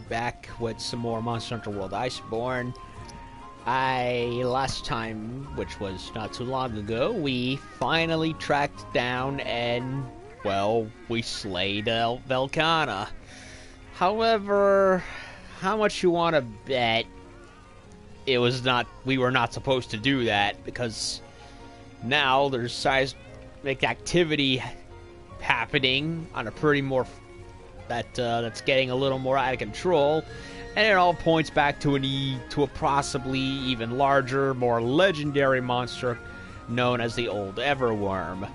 back with some more Monster Hunter World Iceborne. Last time, which was not too long ago, we finally tracked down and, well, we slayed Velkhana. However, how much you want to bet we were not supposed to do that, because now there's seismic activity happening on a pretty more that's getting a little more out of control, and it all points back to a possibly even larger, more legendary monster known as the Old Everworm.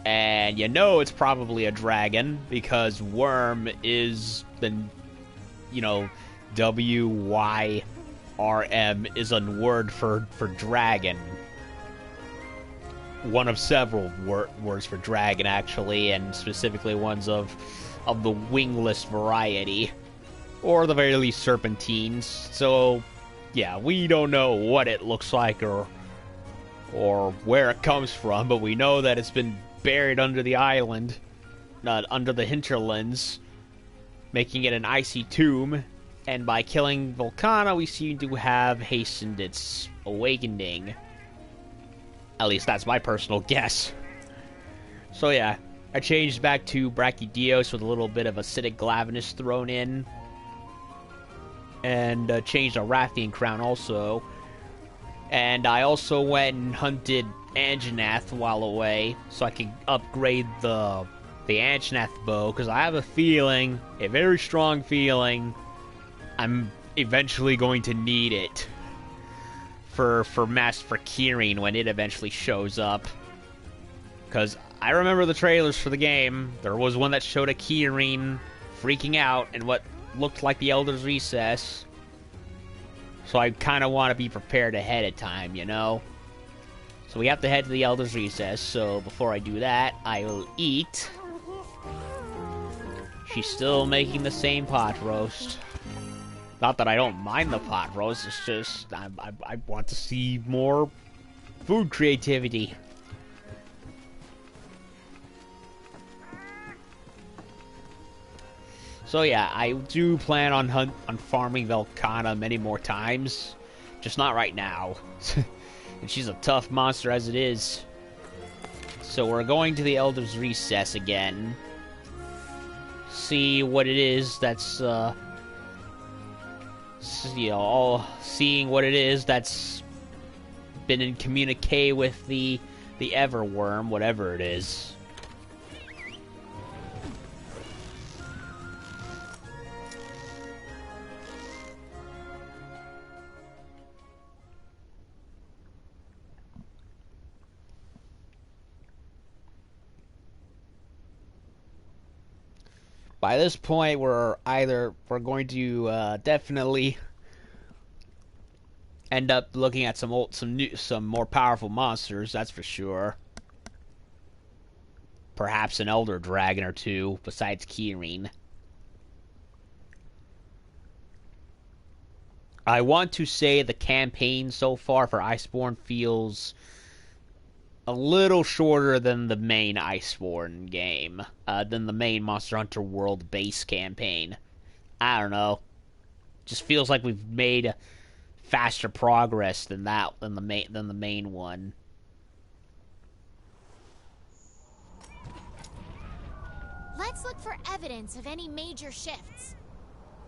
And you know it's probably a dragon, because worm is the, WYRM is a word for dragon. One of several words for dragon, actually, and specifically ones of the wingless variety, or the very least serpentines. So, yeah, we don't know what it looks like or where it comes from, but we know that it's been buried under the island, under the hinterlands, making it an icy tomb. And by killing Velkhana, we seem to have hastened its awakening. At least that's my personal guess. So yeah, I changed back to Bazelgeuse with a little bit of acidic glavenus thrown in. And changed a Rathian crown also. And I also went and hunted Anjanath while away, so I could upgrade the Anjanath bow, because I have a very strong feeling, I'm eventually going to need it for Kirin when it eventually shows up. Because I remember the trailers for the game. There was one that showed a Kirin freaking out in what looked like the Elder's Recess. So I kind of want to be prepared ahead of time, So we have to head to the Elder's Recess. So before I do that, I will eat. She's still making the same pot roast. Not that I don't mind the pot roast, it's just I want to see more food creativity. So yeah, I do plan on farming Velkhana many more times, just not right now. And she's a tough monster as it is. So we're going to the Elder's Recess again. See what it is that's seeing what it is that's been in communique with the Everworm, whatever it is. By this point, we're going to definitely end up looking at some more powerful monsters. That's for sure. Perhaps an Elder Dragon or two besides Kirin. I want to say the campaign so far for Iceborne feels a little shorter than the main Iceborne game, than the main Monster Hunter World base campaign. I don't know. Just feels like we've made faster progress than the main one. Let's look for evidence of any major shifts.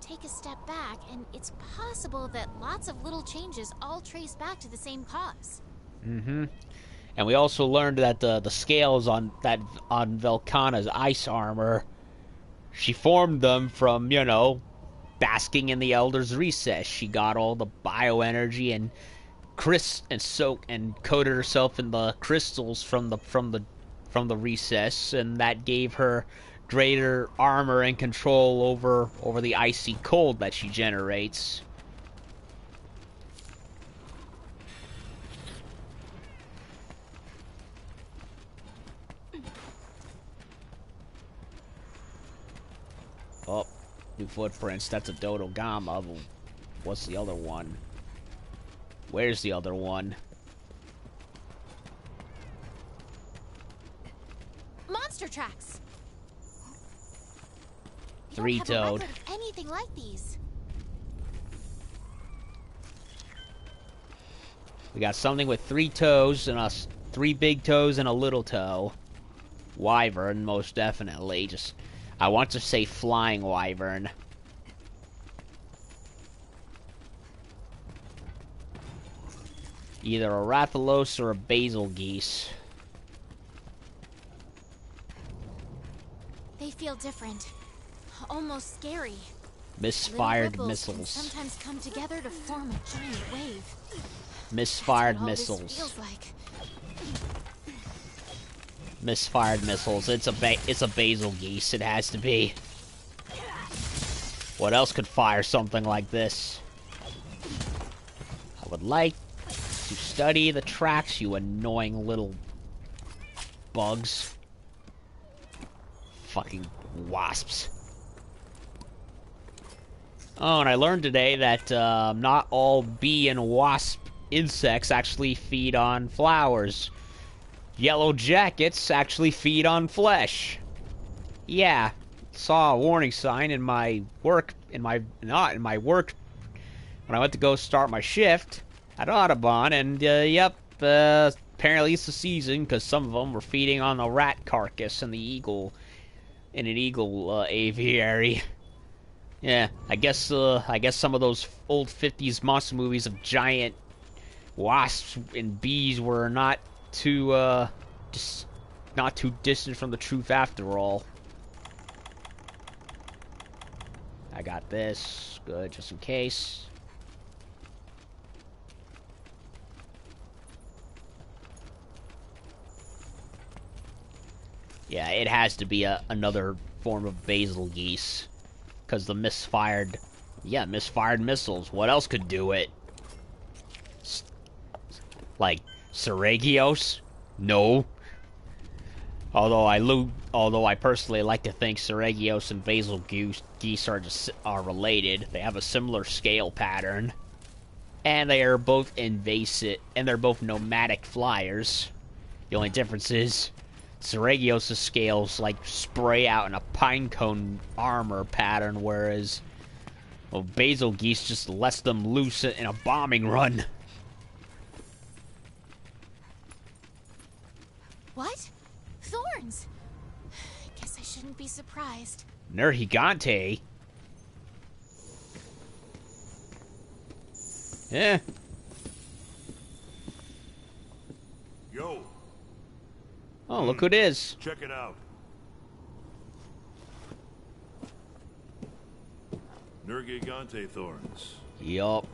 Take a step back, and it's possible that lots of little changes all trace back to the same cause. Mm-hmm. And we also learned that the scales on Velkhana's ice armor, she formed them from, basking in the Elder's Recess. She got all the bioenergy and coated herself in the crystals from the recess, and that gave her greater armor and control over the icy cold that she generates. Oh, new footprints. That's a Dodogama. What's the other one? Where's the other one? Monster tracks. Three-toed. Anything like these. We got something with 3 toes and 3 big toes and a little toe. Wyvern, most definitely. I want to say flying wyvern. Either a Rathalos or a Bazelgeuse. They feel different. Almost scary. Misfired Little ripples missiles. can sometimes come together to form a giant wave. Misfired That's what all missiles. this feels like. Misfired missiles. It's a Bazelgeuse. It has to be. What else could fire something like this? I would like to study the tracks, you annoying little bugs. Fucking wasps. Oh, and I learned today that not all bee and wasp insects actually feed on flowers. Yellow jackets actually feed on flesh. Yeah, saw a warning sign in my work, not in my work, when I went to go start my shift at Audubon, and yep, apparently it's the season, because some of them were feeding on the rat carcass and the eagle, in an eagle aviary. Yeah, I guess some of those old 50s monster movies of giant wasps and bees were not too distant from the truth after all. I got this. Good, just in case. Yeah, it has to be another form of Bazelgeuse. Because the misfired missiles. What else could do it? Like, Seething? No. Although I personally like to think Seething and Bazelgeuse are related. They have a similar scale pattern. And they are both invasive, and they're both nomadic flyers. The only difference is Seething's scales like spray out in a pinecone armor pattern, whereas Bazelgeuse just lets them loose in a bombing run. What? Thorns! I guess I shouldn't be surprised. Nergigante? Yeah. Yo. Oh, look who it is. Check it out. Nergigante thorns. Yup.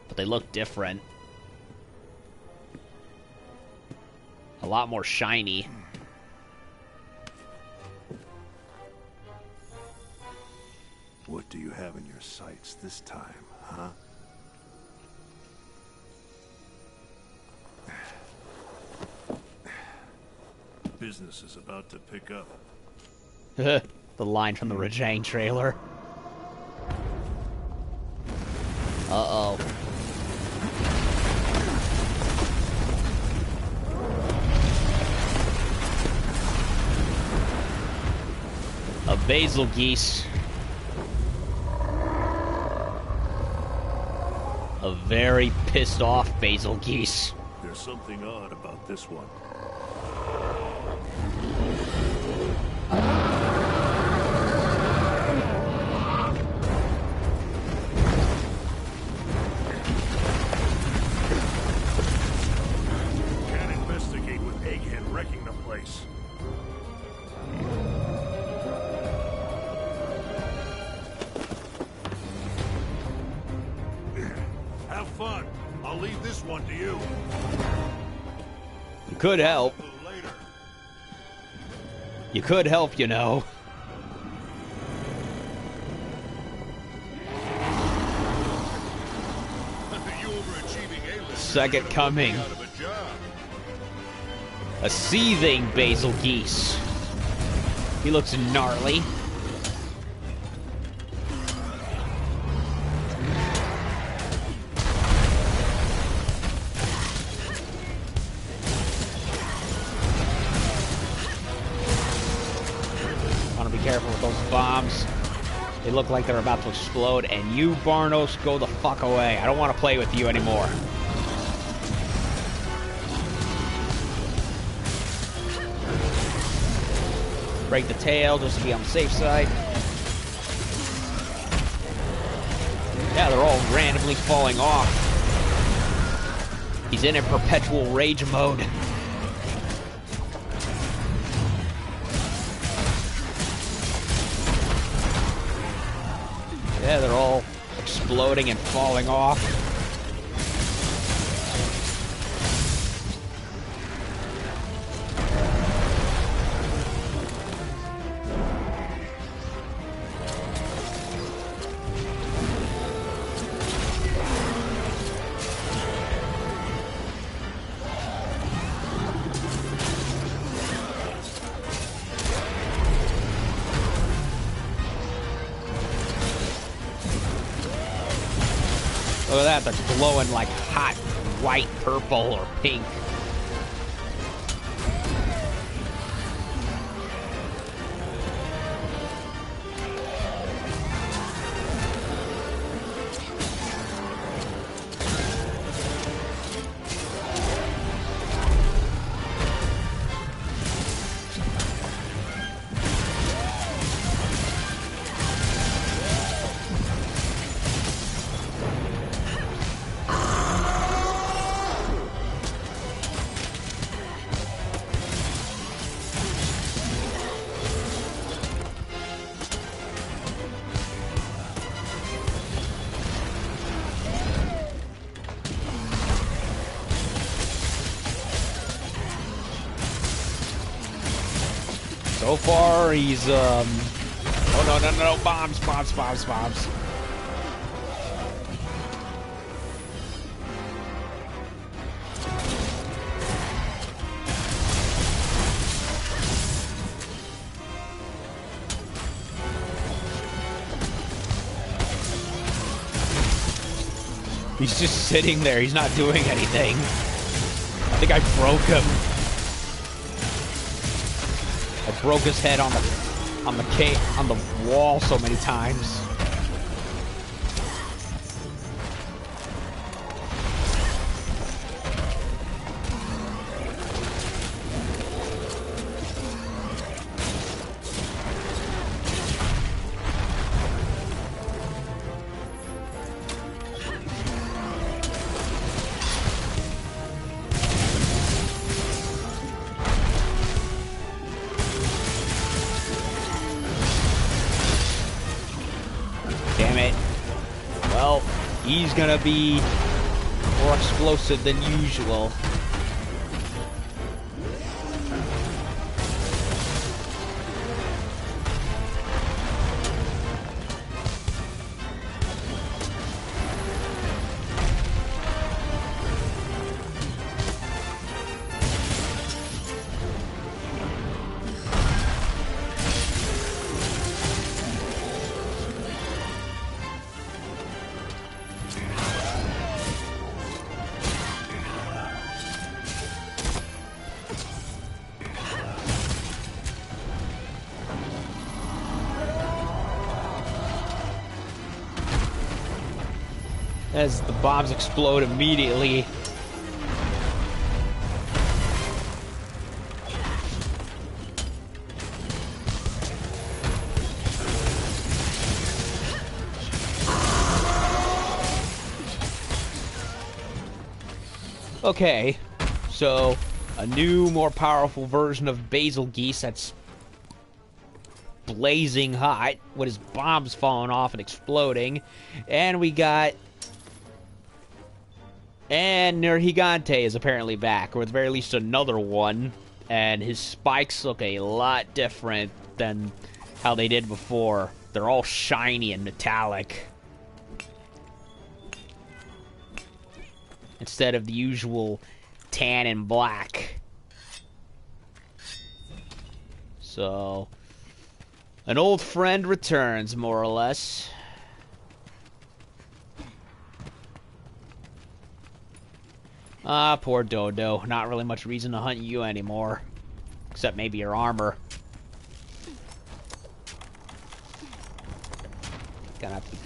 But they look different. A lot more shiny. What do you have in your sights this time, huh? Business is about to pick up. The line from the Rajang trailer. Uh-oh. A Bazelgeuse. A very pissed off Bazelgeuse. There's something odd about this one. Can't investigate with Egghead wrecking the place. Have fun. I'll leave this one to you. You could help. Later. You could help, you know. You overachieving A-list. Second coming. Out of a job. A seething Bazelgeuse. He looks gnarly. Want to be careful with those bombs. look like they're about to explode, and you, Barnos, go the fuck away. I don't want to play with you anymore. Break the tail just to be on the safe side. Yeah, they're all randomly falling off. He's in a perpetual rage mode. Yeah, they're all exploding and falling off. Look at that, they're glowing like hot white, purple, or pink. So far, he's, oh, no, bombs. He's just sitting there, he's not doing anything. I think I broke him. I broke his head on the wall so many times. Damn it. Well, he's gonna be more explosive than usual. As the bombs explode immediately. Okay, so a new, more powerful version of Bazelgeuse that's blazing hot with his bombs falling off and exploding. And we got... And Nergigante is apparently back, or at the very least another one, and his spikes look a lot different than how they did before. They're all shiny and metallic, instead of the usual tan and black. So, an old friend returns, more or less. Ah, poor Dodo. Not really much reason to hunt you anymore. Except maybe your armor.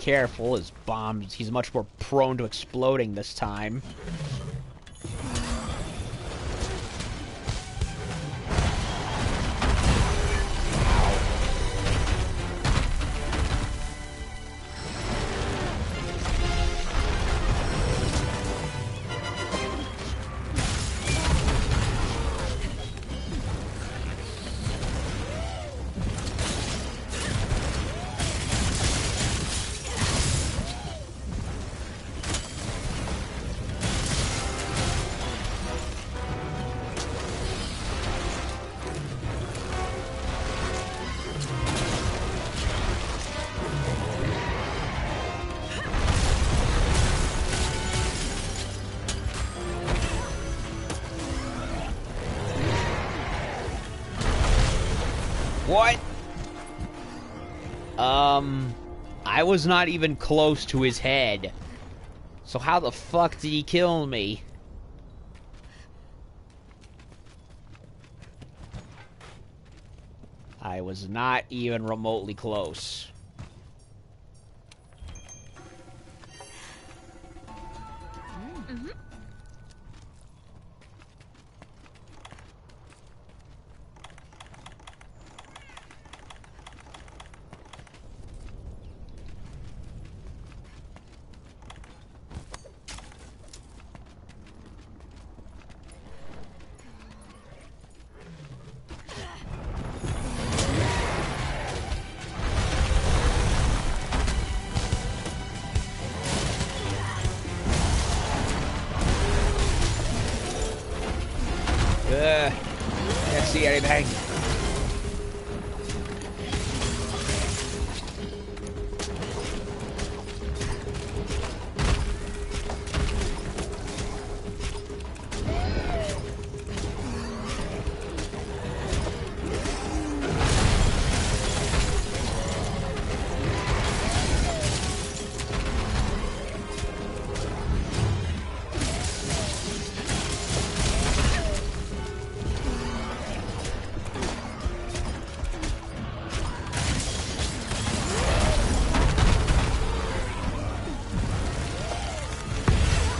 careful. His bombs, he's much more prone to exploding this time. What? I was not even close to his head. So how the fuck did he kill me? I was not even remotely close. Mm-hmm. Can't see anything.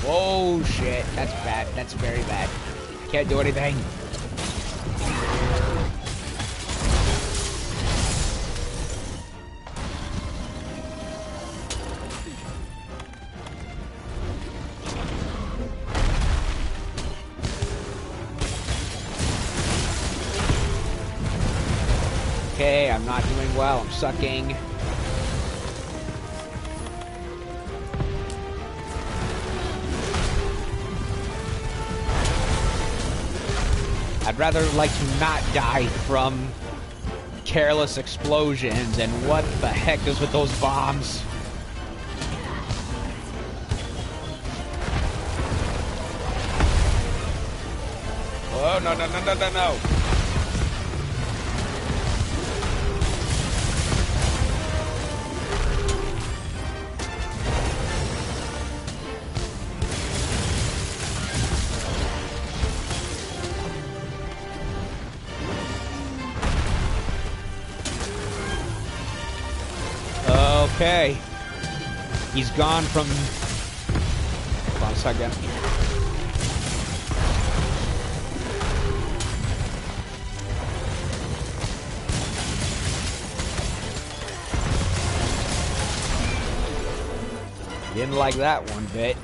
Oh shit, that's bad. That's very bad. Can't do anything. Okay, I'm not doing well. I'm sucking. I'd rather like to not die from careless explosions, and what the heck is with those bombs? Oh, no, no, no, no, no, no. Okay. He's gone from... Hold on a second. Didn't like that one bit.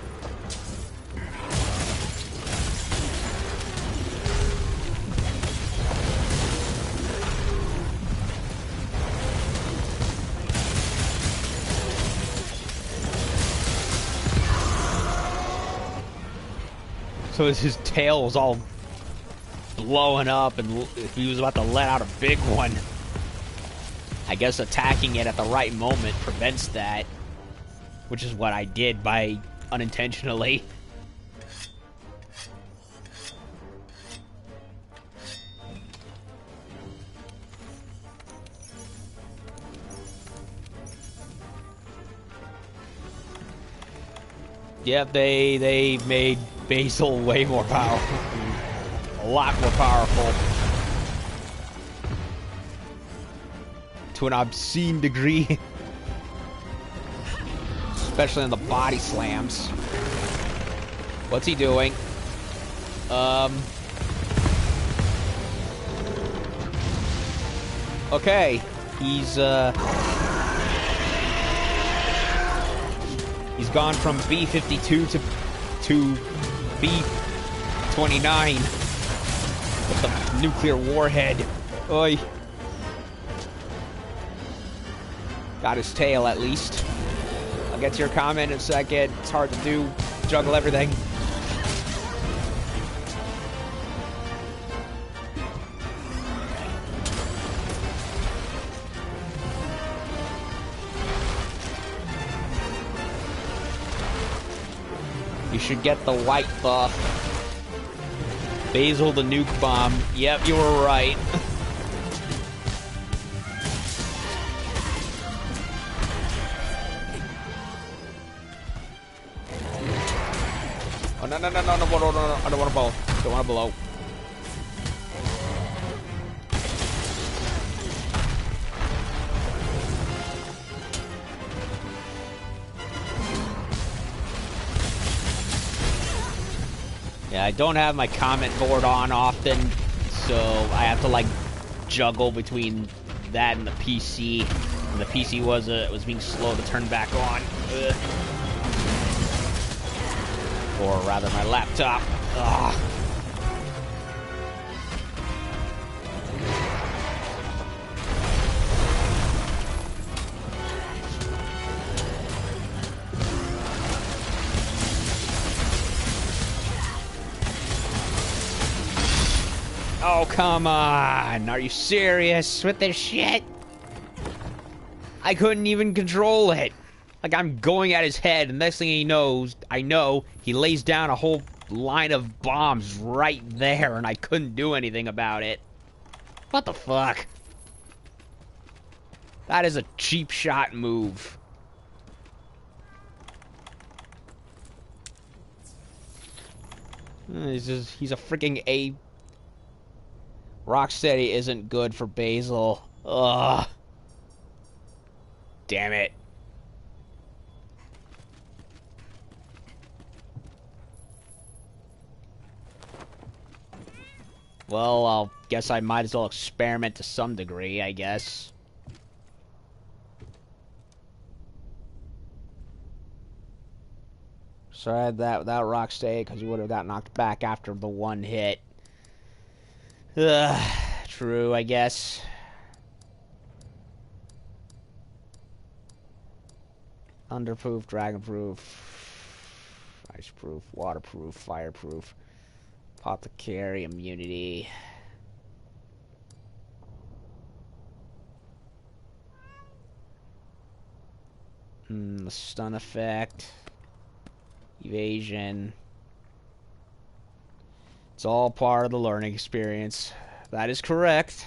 So his tail was all blowing up, and he was about to let out a big one. I guess attacking it at the right moment prevents that, which is what I did by unintentionally. Yep, they made Basil way more powerful. A lot more powerful. To an obscene degree. Especially on the body slams. What's he doing? Okay. He's gone from B-52 to B-29 with the nuclear warhead. Oi. Got his tail, at least. I'll get to your comment in a second. It's hard to do. Juggle everything. You should get the white buff. Basil the nuke bomb. Yep, you were right. Oh, no, I don't want to blow. Don't want to blow. Yeah, I don't have my comment board on often, so I have to like juggle between that and the PC. And the PC was being slow to turn back on. Ugh. Or rather, my laptop. Ugh. Oh, come on. Are you serious with this shit? I couldn't even control it. Like, I'm going at his head, and next thing he knows, I know, he lays down a whole line of bombs right there, and I couldn't do anything about it. What the fuck? That is a cheap shot move. He's a freaking A. Rocksteady isn't good for Basil. Ugh. Damn it. Well, I'll guess I might as well experiment to some degree, I guess. So I had that without Rocksteady, because he would have got knocked back after the one hit. Ugh, true, I guess. Underproof, dragonproof, iceproof, waterproof, fireproof, apothecary, immunity. The stun effect, evasion. It's all part of the learning experience. That is correct.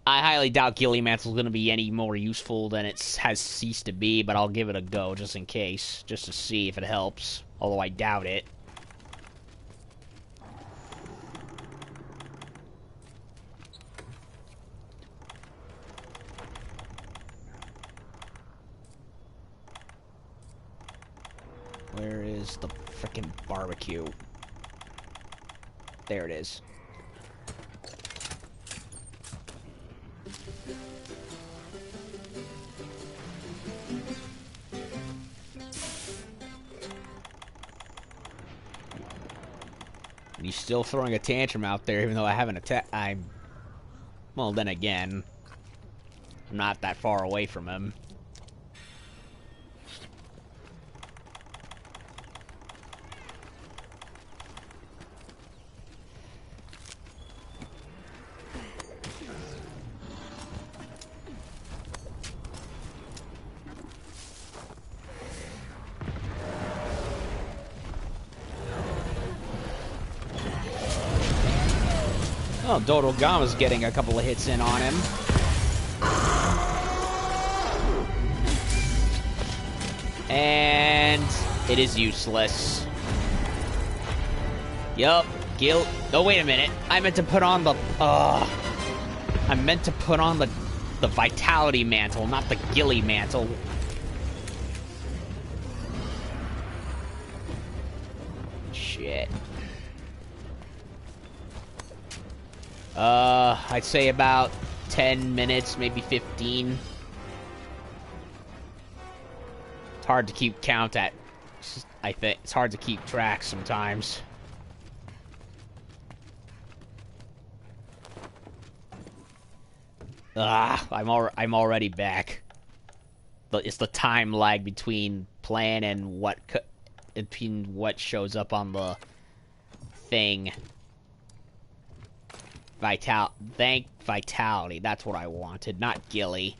I highly doubt Ghillie Mantle's going to be any more useful than it has ceased to be, but I'll give it a go just in case, just to see if it helps, although I doubt it. Where is the frickin' barbecue? There it is. And he's still throwing a tantrum out there, even though I haven't attacked. Well, then again, I'm not that far away from him. Oh, Dodogama's getting a couple of hits in on him. And it is useless. Yup. Oh, wait a minute. I meant to put on the... I meant to put on the Vitality Mantle, not the Ghillie Mantle. shit. I'd say about 10 minutes, maybe 15. It's hard to keep count at. I think it's hard to keep track sometimes. I'm already back. But it's the time lag between plan and what shows up on the thing. Vitality. That's what I wanted, not Gilly.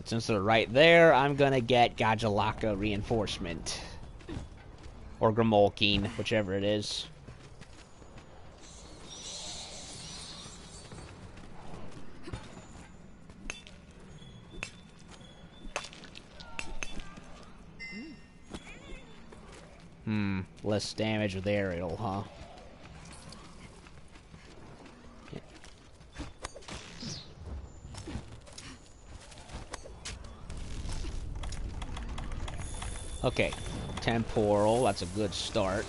Since they're right there, I'm gonna get Gajalaka reinforcement. Or Grimolkine, whichever it is. Less damage with aerial, huh? Okay, temporal, that's a good start.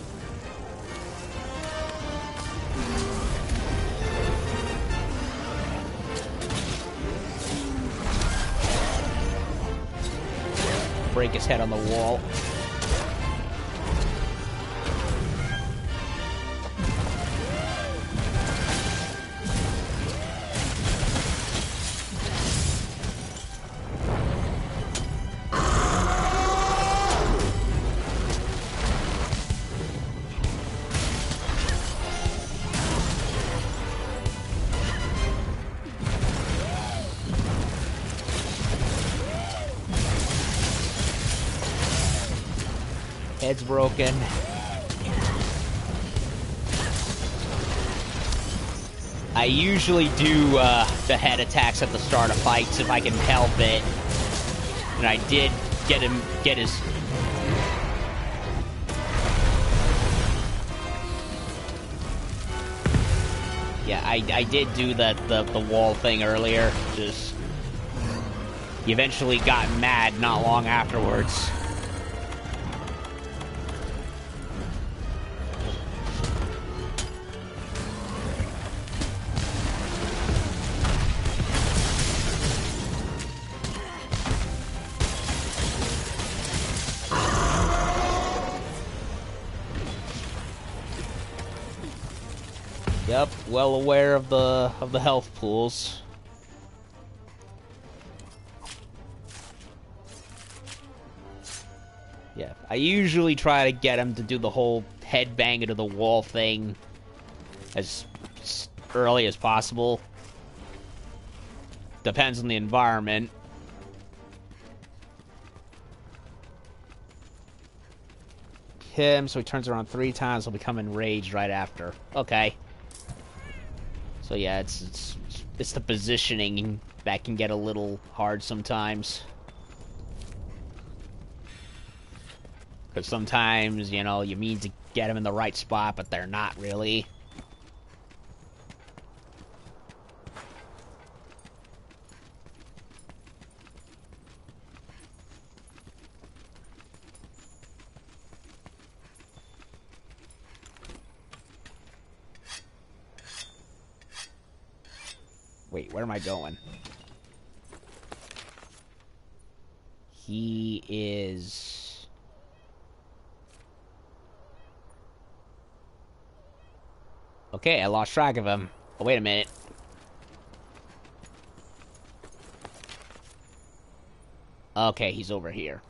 Break his head on the wall. Head's broken. I usually do the head attacks at the start of fights if I can help it. And I did get his... Yeah, I did do the wall thing earlier. Just... He eventually got mad not long afterwards. Yep, well aware of the health pools. Yeah, I usually try to get him to do the whole head bang into the wall thing as early as possible. Depends on the environment. Him, so he turns around 3 times, he'll become enraged right after. Okay. So yeah, it's the positioning that can get a little hard sometimes. Because sometimes, you know, you mean to get them in the right spot, but they're not really. Wait, where am I going? He is... Okay, I lost track of him. Oh, wait a minute. Okay, he's over here.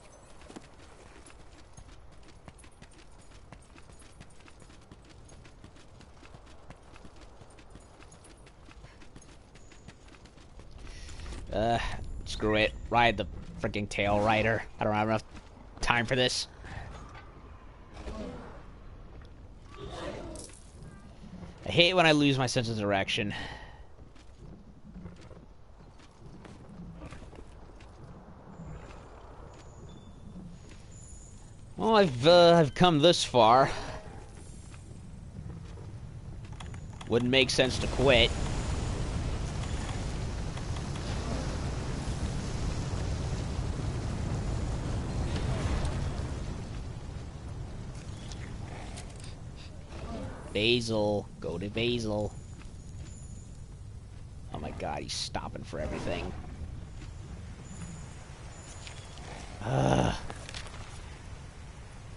Screw it. Ride the freaking tail rider. I don't have enough time for this. I hate when I lose my sense of direction. Well, I've come this far. Wouldn't make sense to quit. Basil. Go to Basil. Oh my god, he's stopping for everything.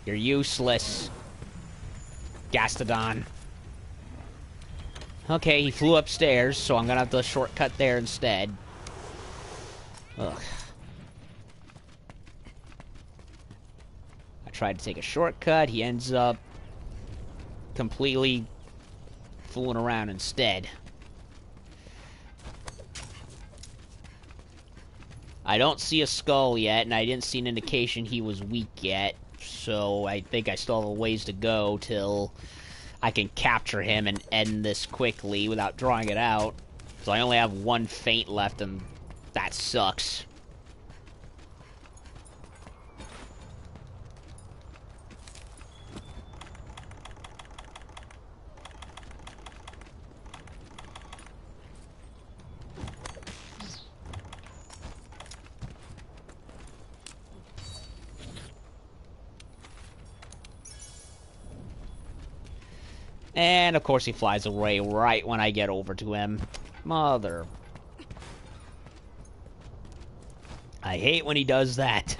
You're useless. Gastodon. Okay, he flew upstairs, so I'm gonna have to shortcut there instead. Ugh. I tried to take a shortcut, he ends up completely fooling around instead. I don't see a skull yet, and I didn't see an indication he was weak yet, so I think I still have a ways to go till I can capture him and end this quickly without drawing it out. So I only have one feint left, and that sucks. And, of course, he flies away right when I get over to him. Mother. I hate when he does that.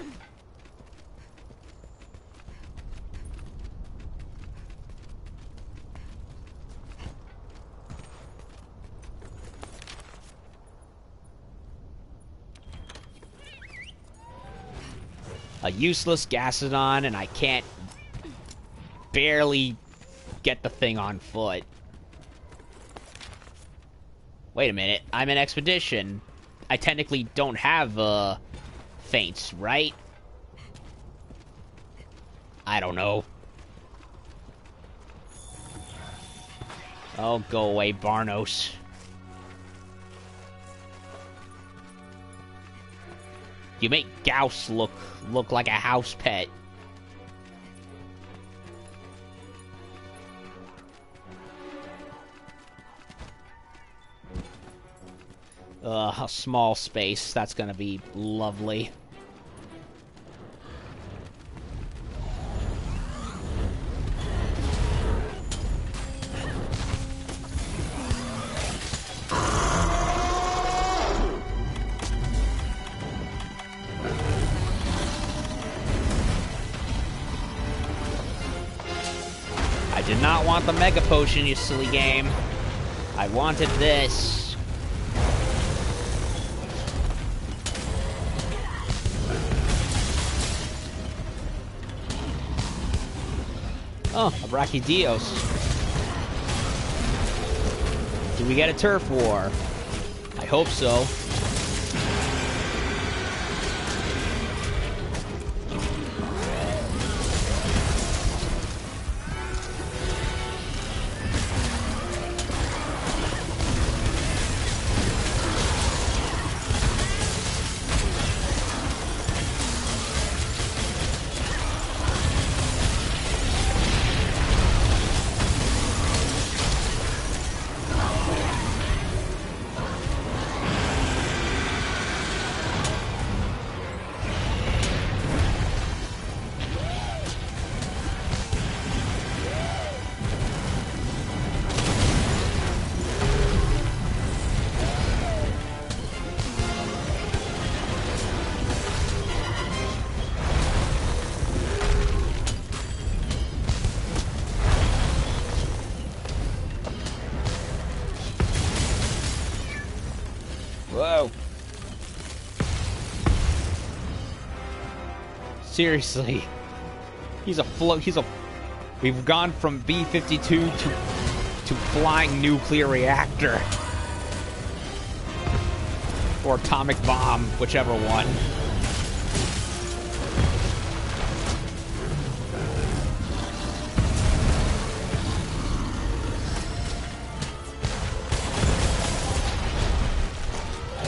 A useless Gastodon, and I can't barely get the thing on foot. Wait a minute, I'm an expedition. I technically don't have feints, right? I don't know. Oh, go away, Barnos. You make Gauss look like a house pet. A small space. That's gonna be lovely. I did not want the Mega Potion, you silly game. I wanted this. Oh, a Brachydios. Do we get a turf war? I hope so. Whoa. Seriously. We've gone from B-52 to flying nuclear reactor. Or atomic bomb, whichever one.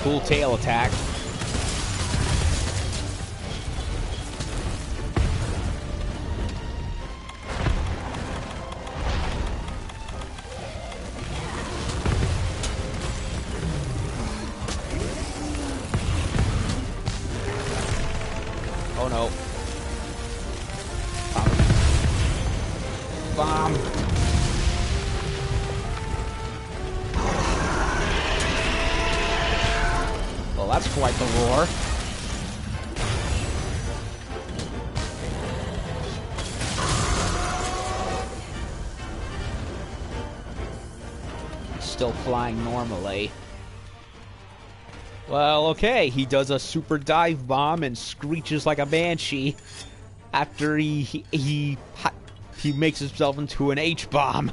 Cool tail attack. Oh no. Bomb. That's quite the roar. Still flying normally. Well, okay, he does a super dive bomb and screeches like a banshee after he makes himself into an H-bomb.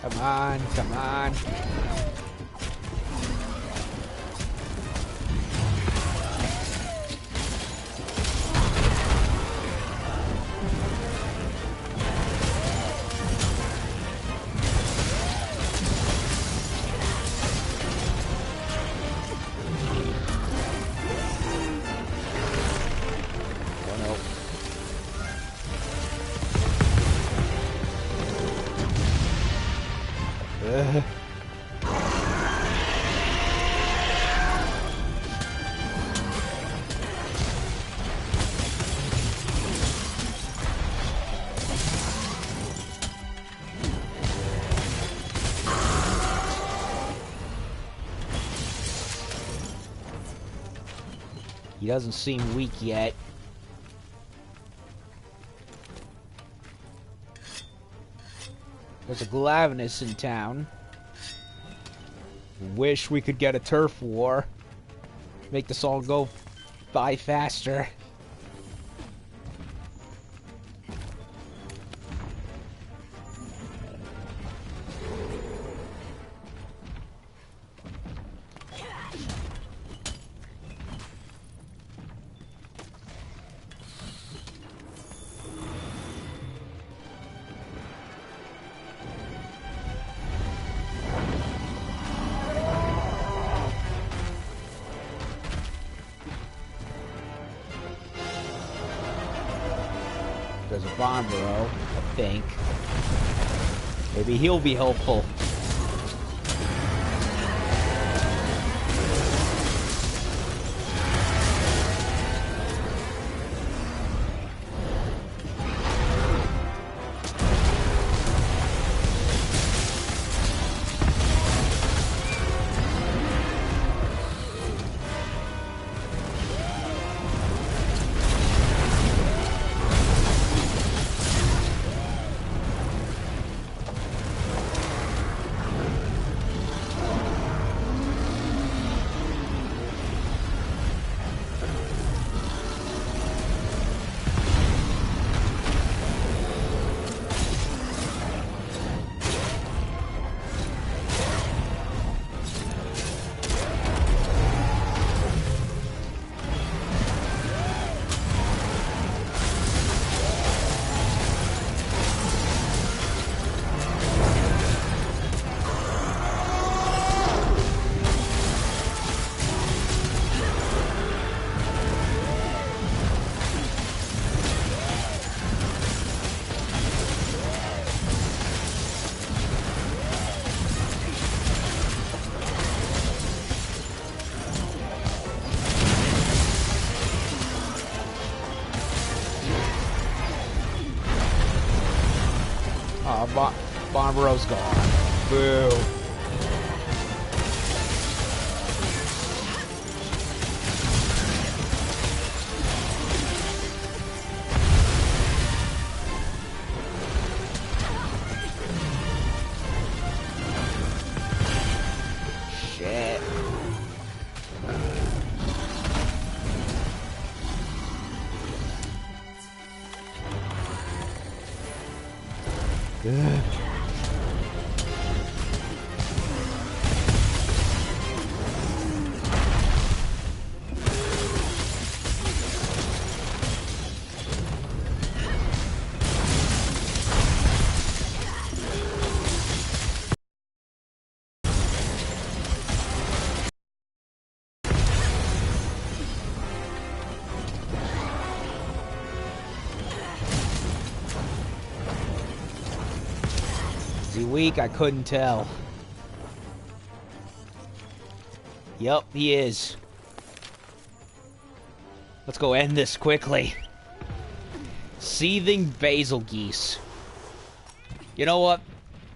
Come on, come on. He doesn't seem weak yet. There's a Glavenus in town. Wish we could get a turf war. Make this all go by faster. there's a Barbaro, I think. Maybe he'll be helpful. Barbaro's gone. Boo. Shit. Good. Is he weak? I couldn't tell. Yup, he is. Let's go end this quickly. Seething Bazelgeuse. You know what?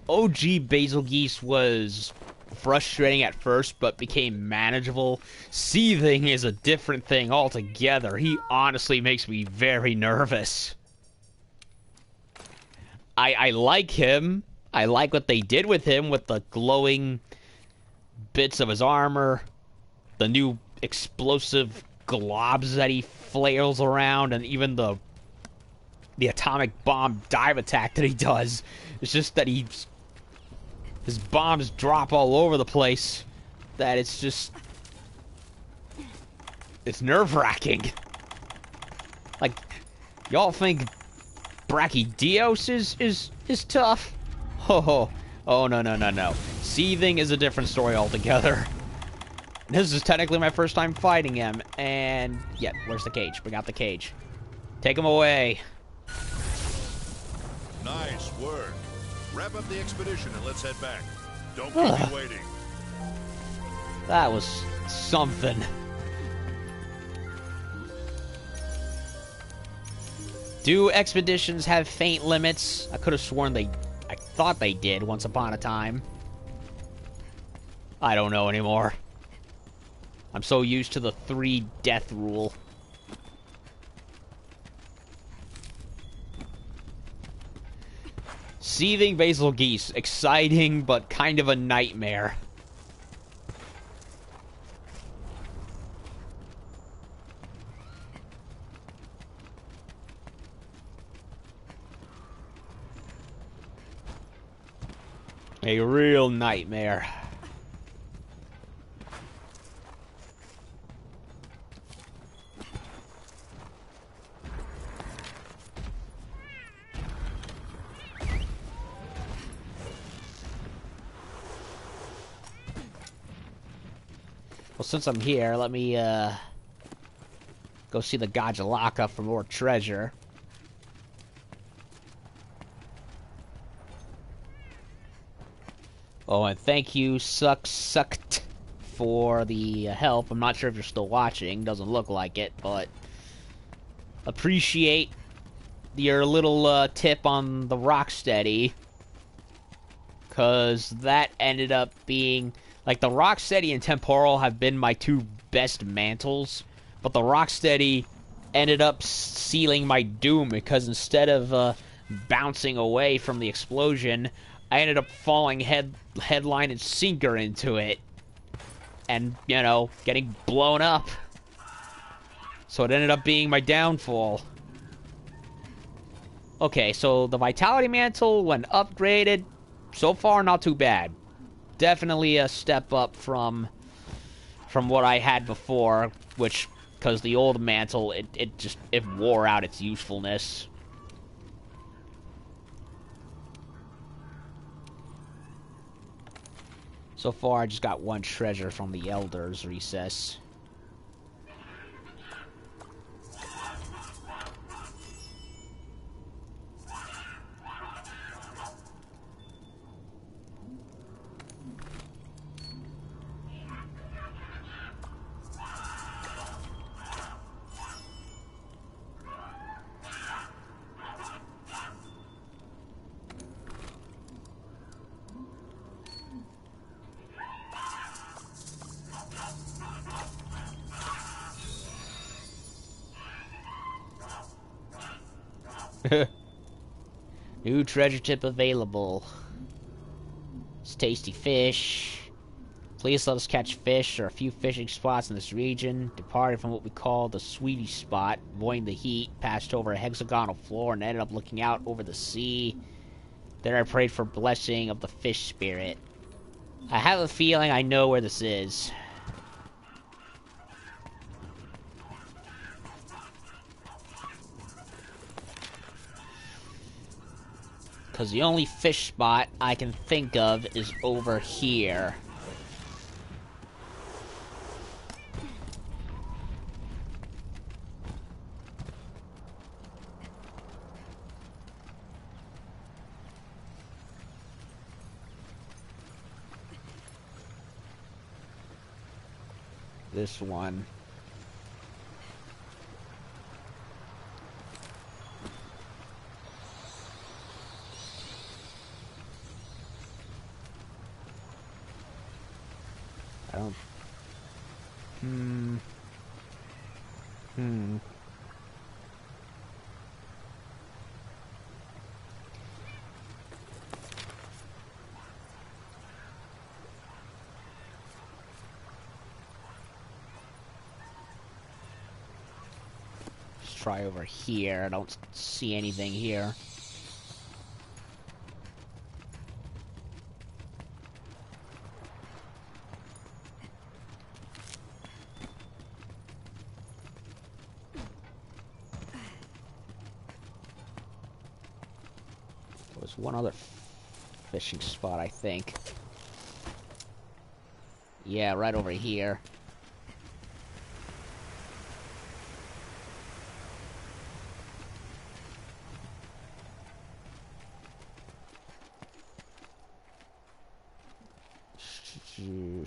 OG Bazelgeuse was frustrating at first, but became manageable. Seething is a different thing altogether. He honestly makes me very nervous. I like him. I like what they did with him, with the glowing bits of his armor, the new explosive globs that he flails around, and even the atomic bomb dive attack that he does. It's just that his bombs drop all over the place, that it's just... it's nerve-wracking. Like, y'all think Bazelgeuse is tough? Oh, no. Seething is a different story altogether. This is technically my first time fighting him, and... yeah, where's the cage? We got the cage. Take him away. Nice work. Wrap up the expedition and let's head back. Don't keep me waiting. That was something. Do expeditions have faint limits? I could have sworn I thought they did once upon a time. I don't know anymore. I'm so used to the 3 death rule. Seething Bazelgeuse. Exciting, but kind of a nightmare. A real nightmare. Well, since I'm here, let me go see the Bazelgeuse for more treasure. Oh, and thank you, Sucked, for the help. I'm not sure if you're still watching. Doesn't look like it, but appreciate your little tip on the Rocksteady. Because that ended up being... Like, the Rocksteady and Temporal have been my two best mantles. But the Rocksteady ended up sealing my doom. Because instead of bouncing away from the explosion, I ended up falling headline and sinker into it. And, you know, getting blown up. So it ended up being my downfall. Okay, so the Vitality Mantle, when upgraded... So far, not too bad. Definitely a step up from what I had before, which, because the old mantle, it wore out its usefulness. So far, I just got one treasure from the Elder's Recess. New treasure tip available. It's tasty fish. Please let us catch fish. There are a few fishing spots in this region. Departed from what we call the sweetie spot, avoiding the heat, passed over a hexagonal floor and ended up looking out over the sea. There I prayed for blessing of the fish spirit. I have a feeling I know where this is. Because the only fish spot I can think of is over here. This one. I don't... Let's try over here. I don't see anything here. There's one other fishing spot, I think. Yeah, right over here.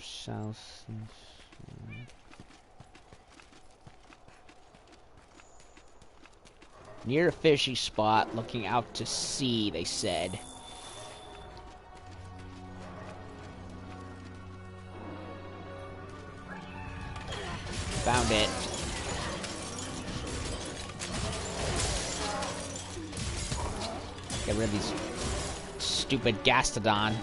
South. Near a fishing spot, looking out to sea, they said. Found it. Get rid of these stupid Gastodon.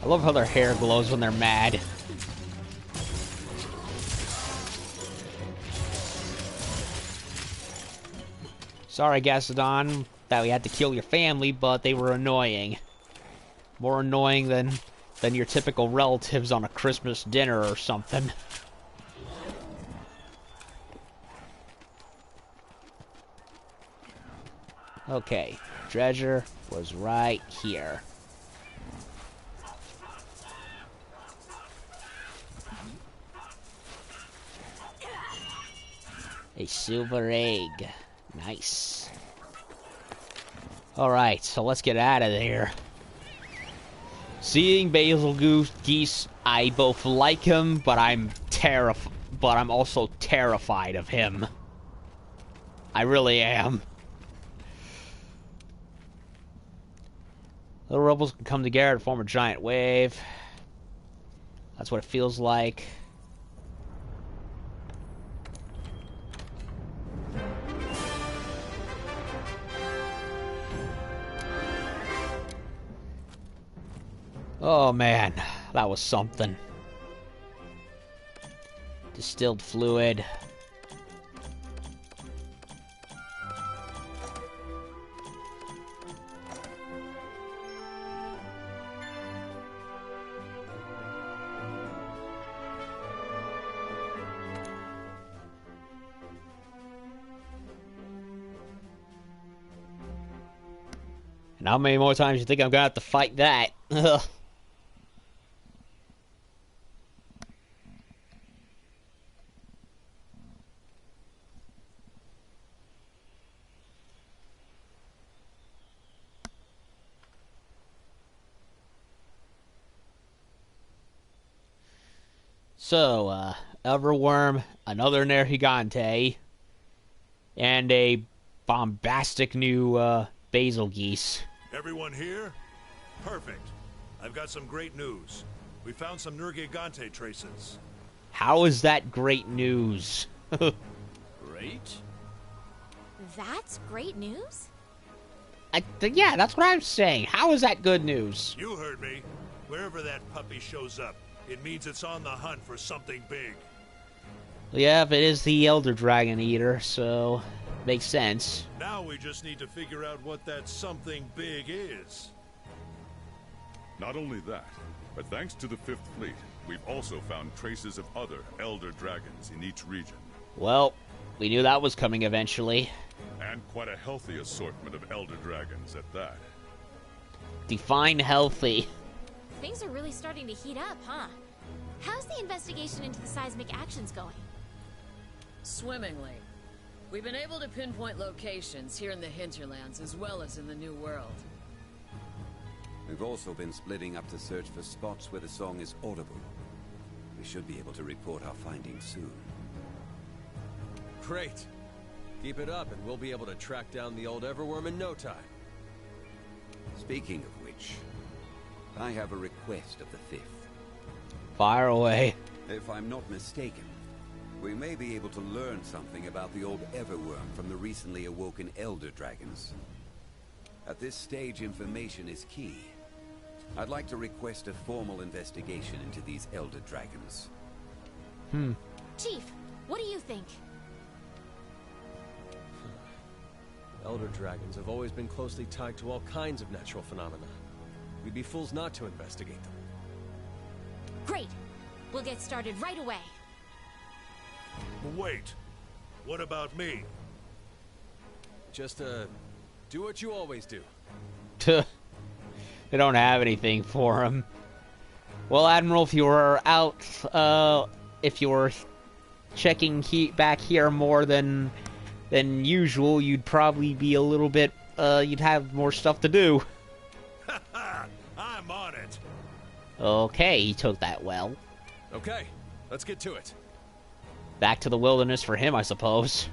I love how their hair glows when they're mad. Sorry, Gastodon, that we had to kill your family, but they were annoying. More annoying than your typical relatives on a Christmas dinner or something. Okay, treasure was right here. A silver egg. Nice. Alright, so let's get out of there. Seeing Bazelgeuse, I both like him, but I'm also terrified of him. I really am. Little rebels can come together to form a giant wave. That's what it feels like. Oh man, that was something. Distilled fluid. And how many more times you think I'm gonna have to fight that? So, Everworm, another Nergigante, and a bombastic new Bazelgeuse. Everyone here? Perfect. I've got some great news. We found some Nergigante traces. How is that great news? Great? That's great news? Yeah, that's what I'm saying. How is that good news? You heard me. Wherever that puppy shows up, it means it's on the hunt for something big. Yeah, if it is the Elder Dragon Eater, so makes sense. Now we just need to figure out what that something big is. Not only that, but thanks to the 5th Fleet, we've also found traces of other Elder Dragons in each region. Well, we knew that was coming eventually. And quite a healthy assortment of Elder Dragons at that. Define healthy. Things are really starting to heat up, huh? How's the investigation into the seismic actions going? Swimmingly. We've been able to pinpoint locations here in the hinterlands as well as in the New World. We've also been splitting up to search for spots where the song is audible. We should be able to report our findings soon. Great. Keep it up and we'll be able to track down the old Everworm in no time. Speaking of which, I have a request of the 5th. Fire away. If I'm not mistaken, we may be able to learn something about the old Everworm from the recently awoken Elder Dragons. At this stage, information is key. I'd like to request a formal investigation into these Elder Dragons. Chief, what do you think? Elder Dragons have always been closely tied to all kinds of natural phenomena. We'd be fools not to investigate them. Great! We'll get started right away. Wait. What about me? Just, do what you always do. They don't have anything for him. Well, Admiral, if you were out, if you were checking back here more than usual, you'd probably be a little bit, you'd have more stuff to do. I'm on it. Okay, he took that well. Okay, let's get to it. Back to the wilderness for him, I suppose.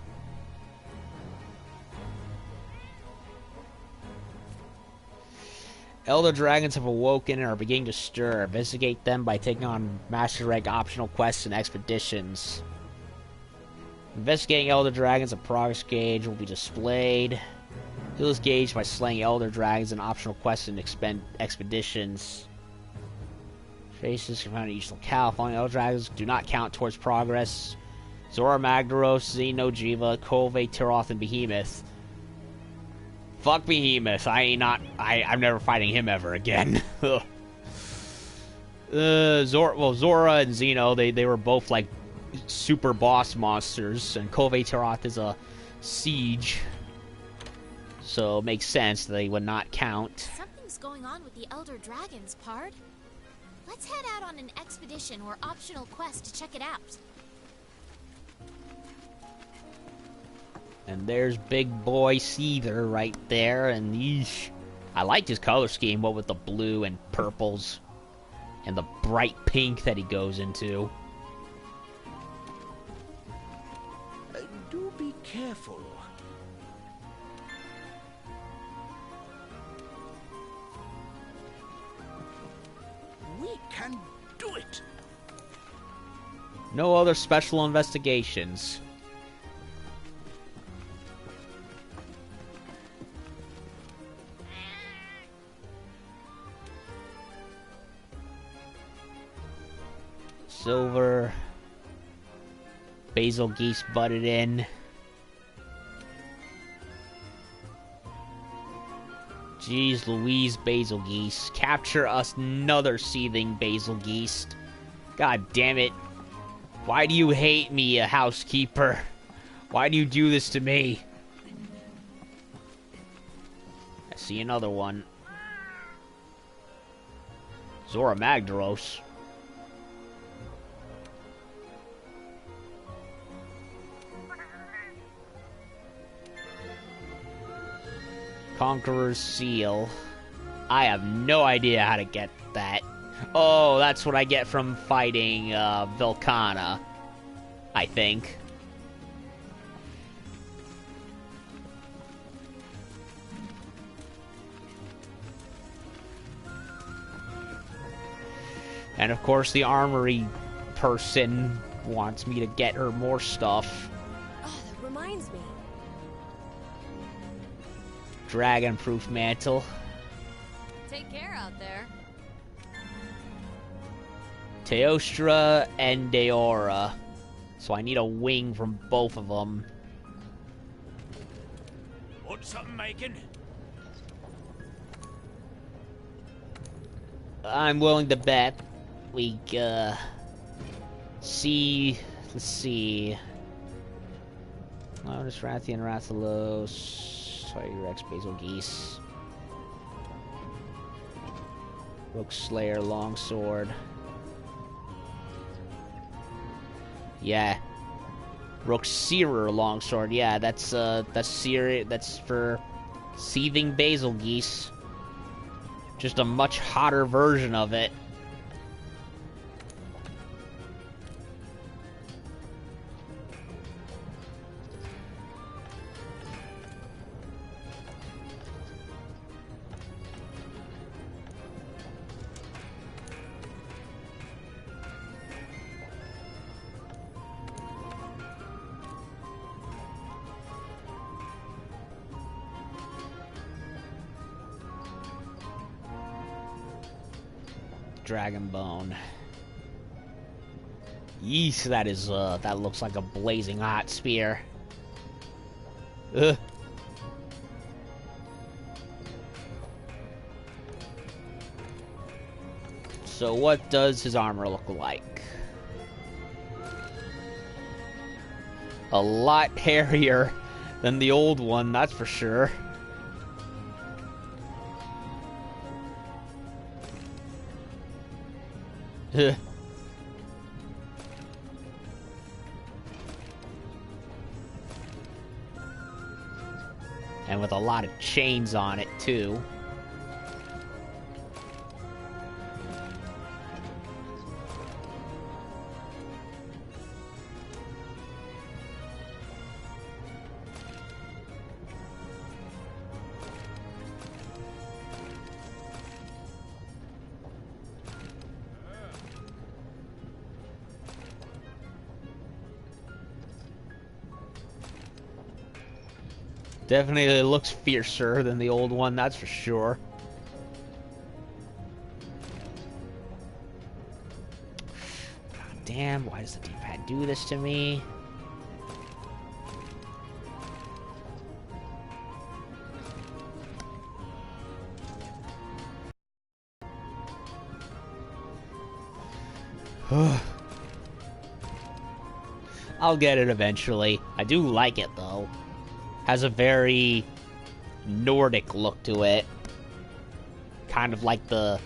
Elder Dragons have awoken and are beginning to stir. Investigate them by taking on Master Rank optional quests and expeditions. Investigating Elder Dragons, a progress gauge will be displayed. Fill this gauge by slaying Elder Dragons and optional quests and expeditions. Faces can found in each locale. Following Elder Dragons do not count towards progress. Zora Magdaros, Xeno, Jiva, Kove, Tiroth, and Behemoth. Fuck Behemoth. I'm never fighting him ever again. Zora and Zeno, they were both like super boss monsters, and Kove-Taroth is a siege. So it makes sense that they would not count. Something's going on with the Elder Dragons, Pard. Let's head out on an expedition or optional quest to check it out. And there's big boy Seether right there, and yeesh. I like his color scheme, what with the blue and purples, and the bright pink that he goes into. Do be careful. We can do it! No other special investigations. Silver. Bazelgeuse butted in. Jeez Louise, Bazelgeuse. Capture us another seething Bazelgeuse. God damn it. Why do you hate me, a housekeeper? Why do you do this to me? I see another one. Zora Magdaros. Conqueror's Seal. I have no idea how to get that. Oh, that's what I get from fighting Velkhana, I think. And of course the armory person wants me to get her more stuff. Oh, that reminds me. Dragon-proof mantle. Take care out there. Teostra and Deora. So I need a wing from both of them. Want something making? I'm willing to bet we, see... Let's see... Lotus, Rathian, Rathalos... Rex, Bazelgeuse. Rook Slayer, Longsword. Yeah. Rook Seerer, Longsword. Yeah, that's for Seething Bazelgeuse. Just a much hotter version of it. Dragon Bone. Yeesh, that looks like a blazing hot spear. Ugh. So what does his armor look like? A lot hairier than the old one, that's for sure. And with a lot of chains on it, too. Definitely looks fiercer than the old one, that's for sure. God damn, why does the D-pad do this to me? I'll get it eventually. I do like it, though. Has a very Nordic look to it. Kind of like the...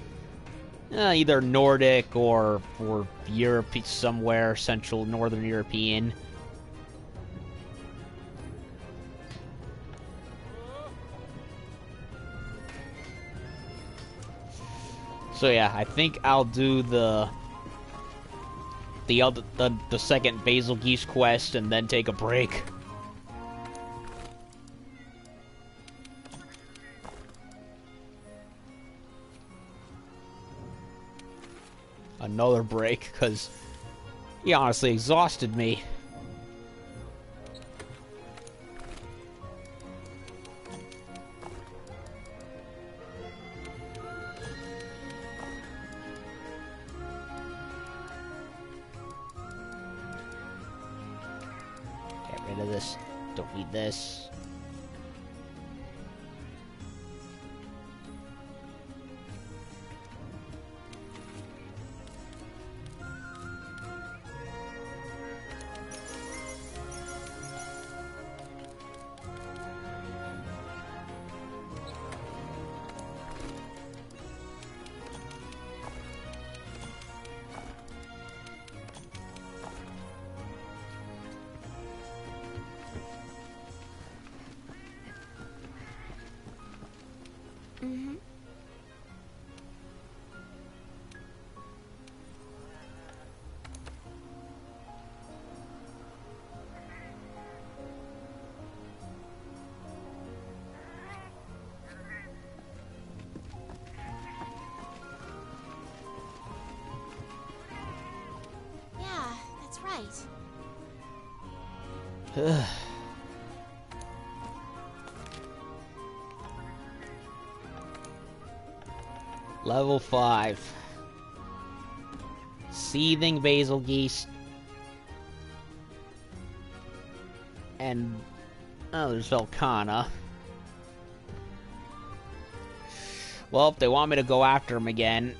either Nordic or Europe, somewhere Central Northern European. So yeah, I think I'll do the second Bazelgeuse quest and then take a break. Another break, because he honestly exhausted me. Get rid of this. Don't need this. Level 5. Seething Bazelgeuse. And... oh, there's Velcana. Well, if they want me to go after him again...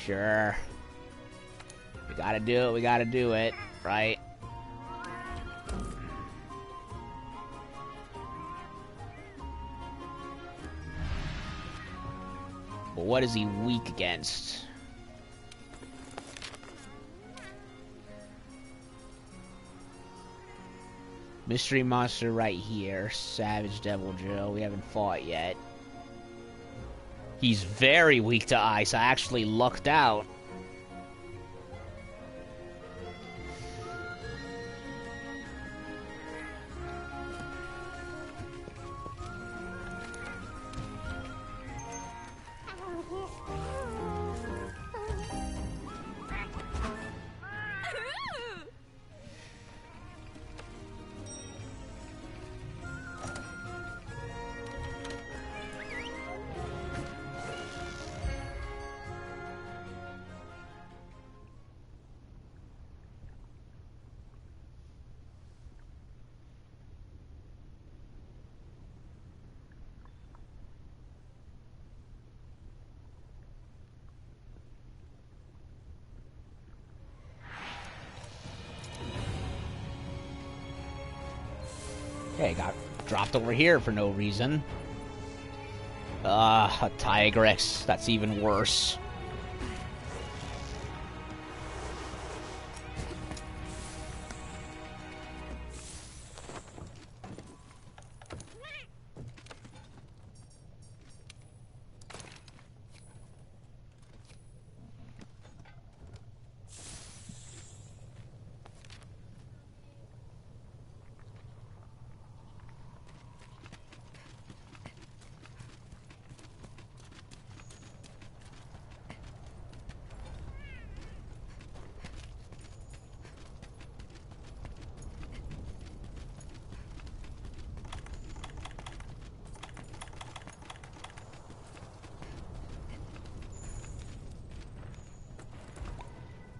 sure. We gotta do it, right? But what is he weak against? Mystery monster right here. Savage Devil Joe. We haven't fought yet. He's very weak to ice. I actually lucked out. Okay, got dropped over here for no reason. A Tigress. That's even worse.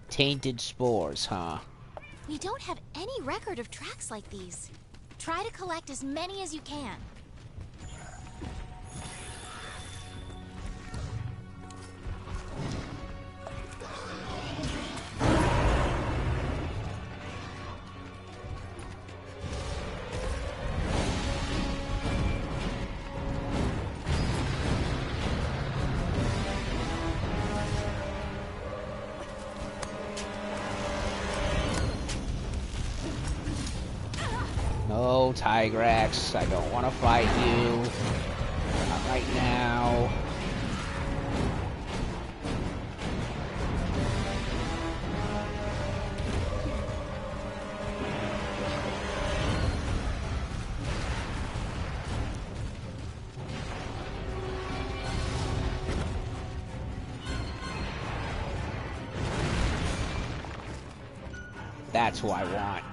Tainted spores, huh? We don't have any record of tracks like these. Try to collect as many as you can. No, Tigrex, I don't want to fight you. Not right now. That's who I want.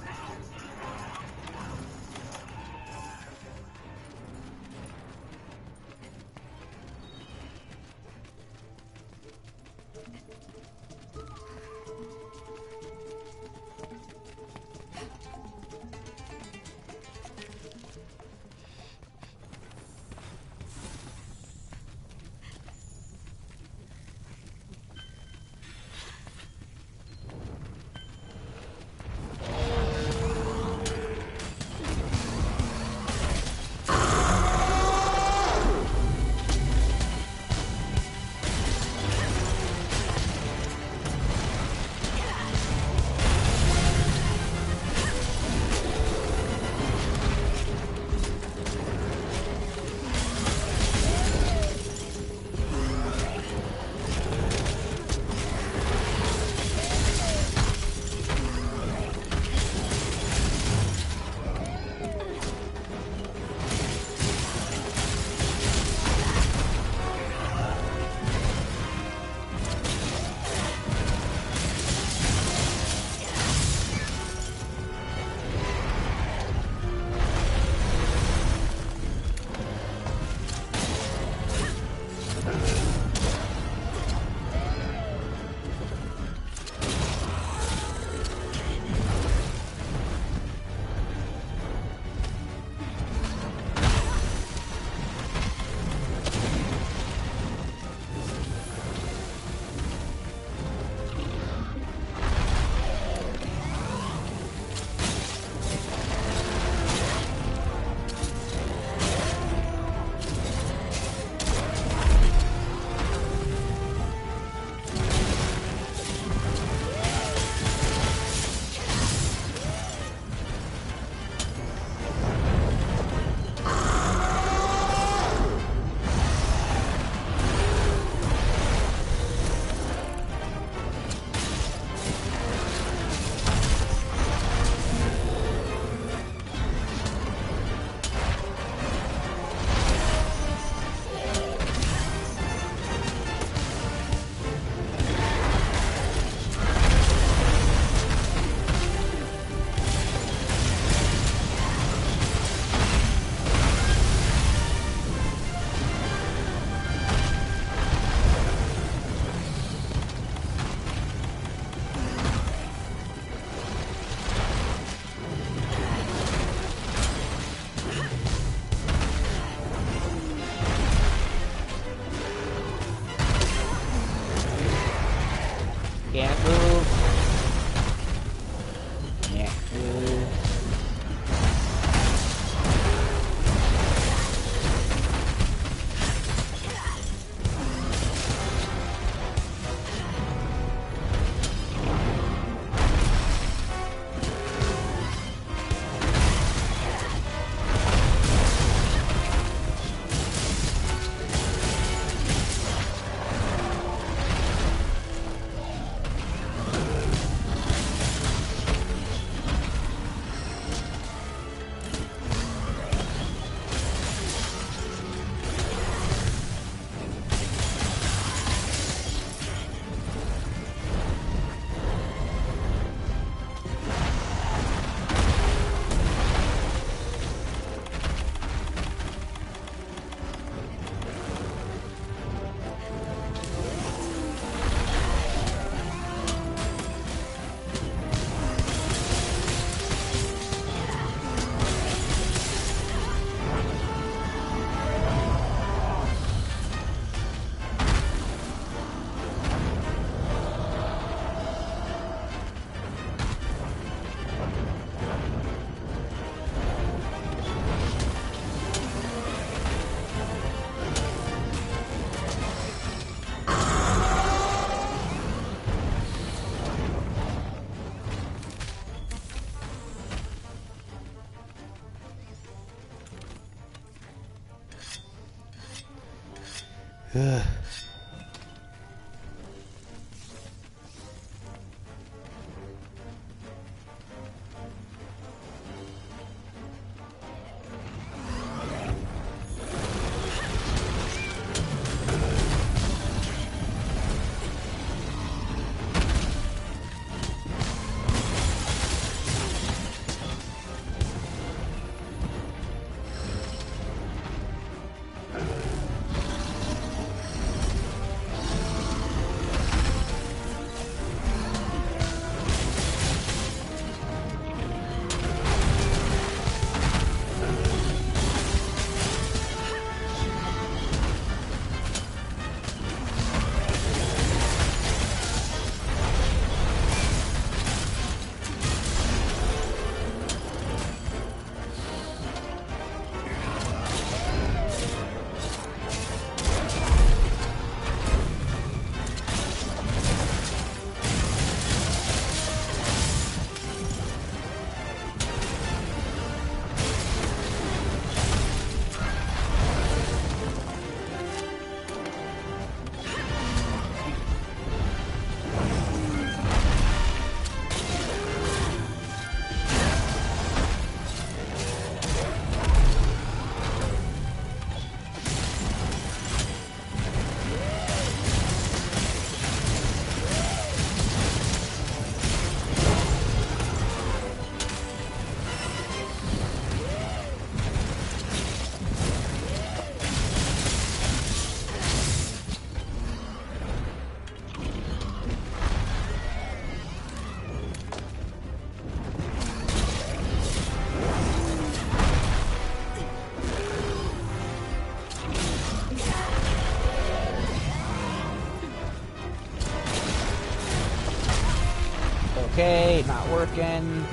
Okay, not working.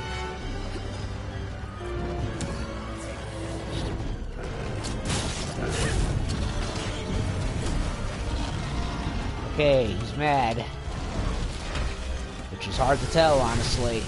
Okay, he's mad. Which is hard to tell, honestly.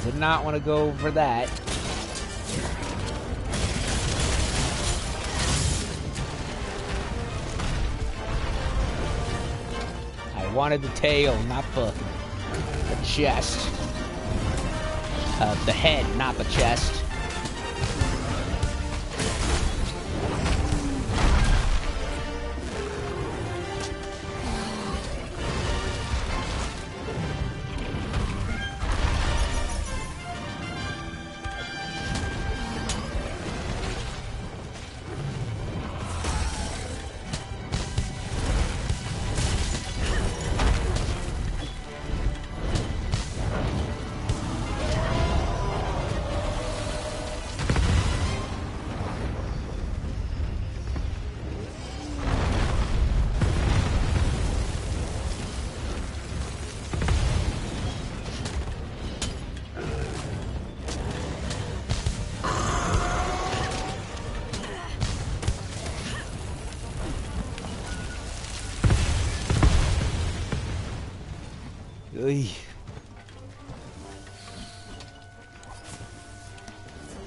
Did not want to go for that. I wanted the tail, not the chest. The head, not the chest.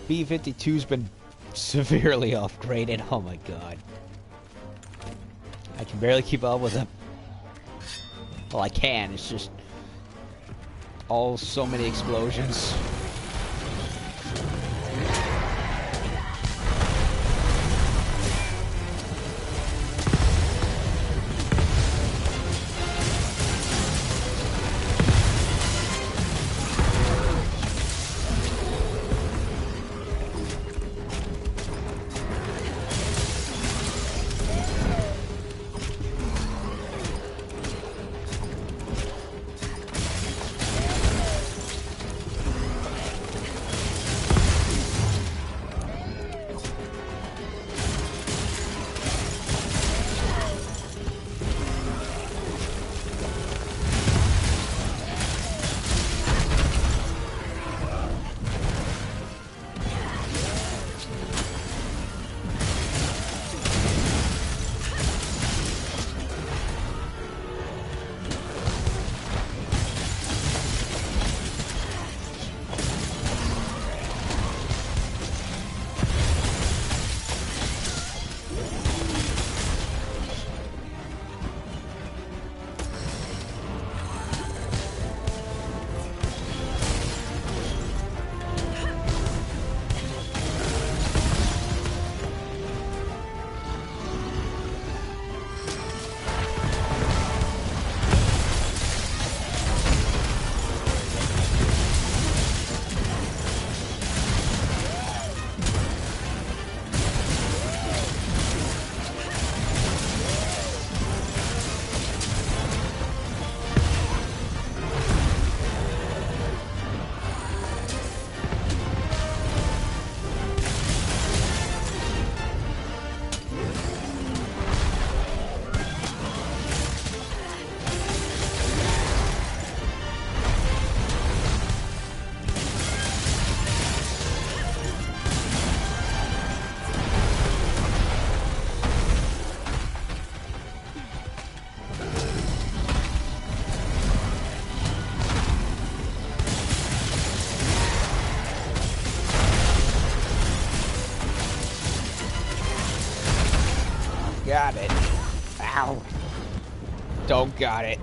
B-52's been severely upgraded. Oh my god. I can barely keep up with him. Well, I can. It's just all so many explosions. Got it. Ow. Don't got it.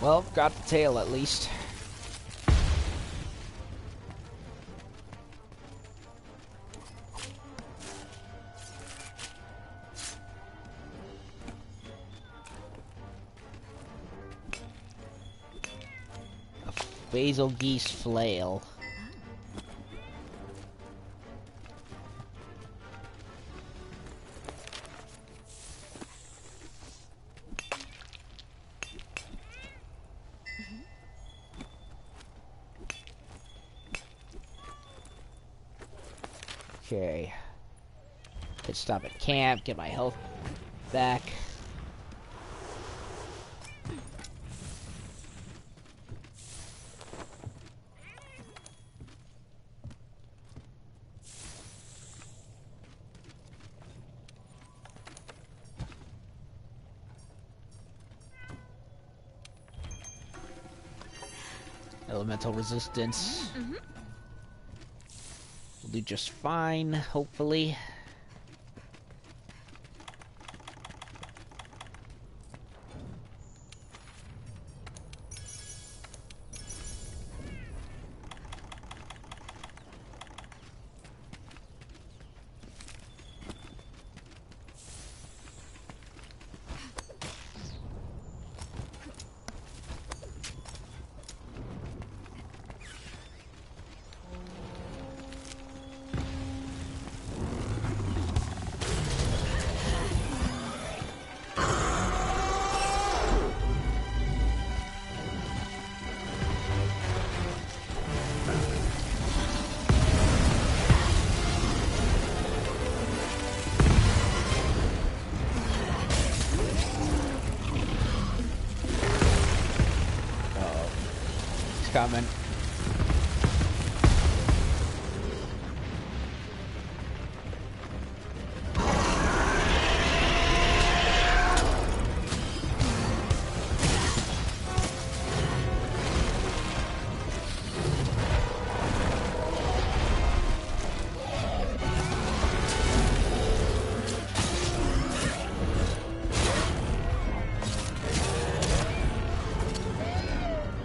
Well, got the tail at least. A Bazelgeuse flail. Okay. Let's stop at camp, get my health back. Elemental resistance. We'll do just fine, hopefully. Coming.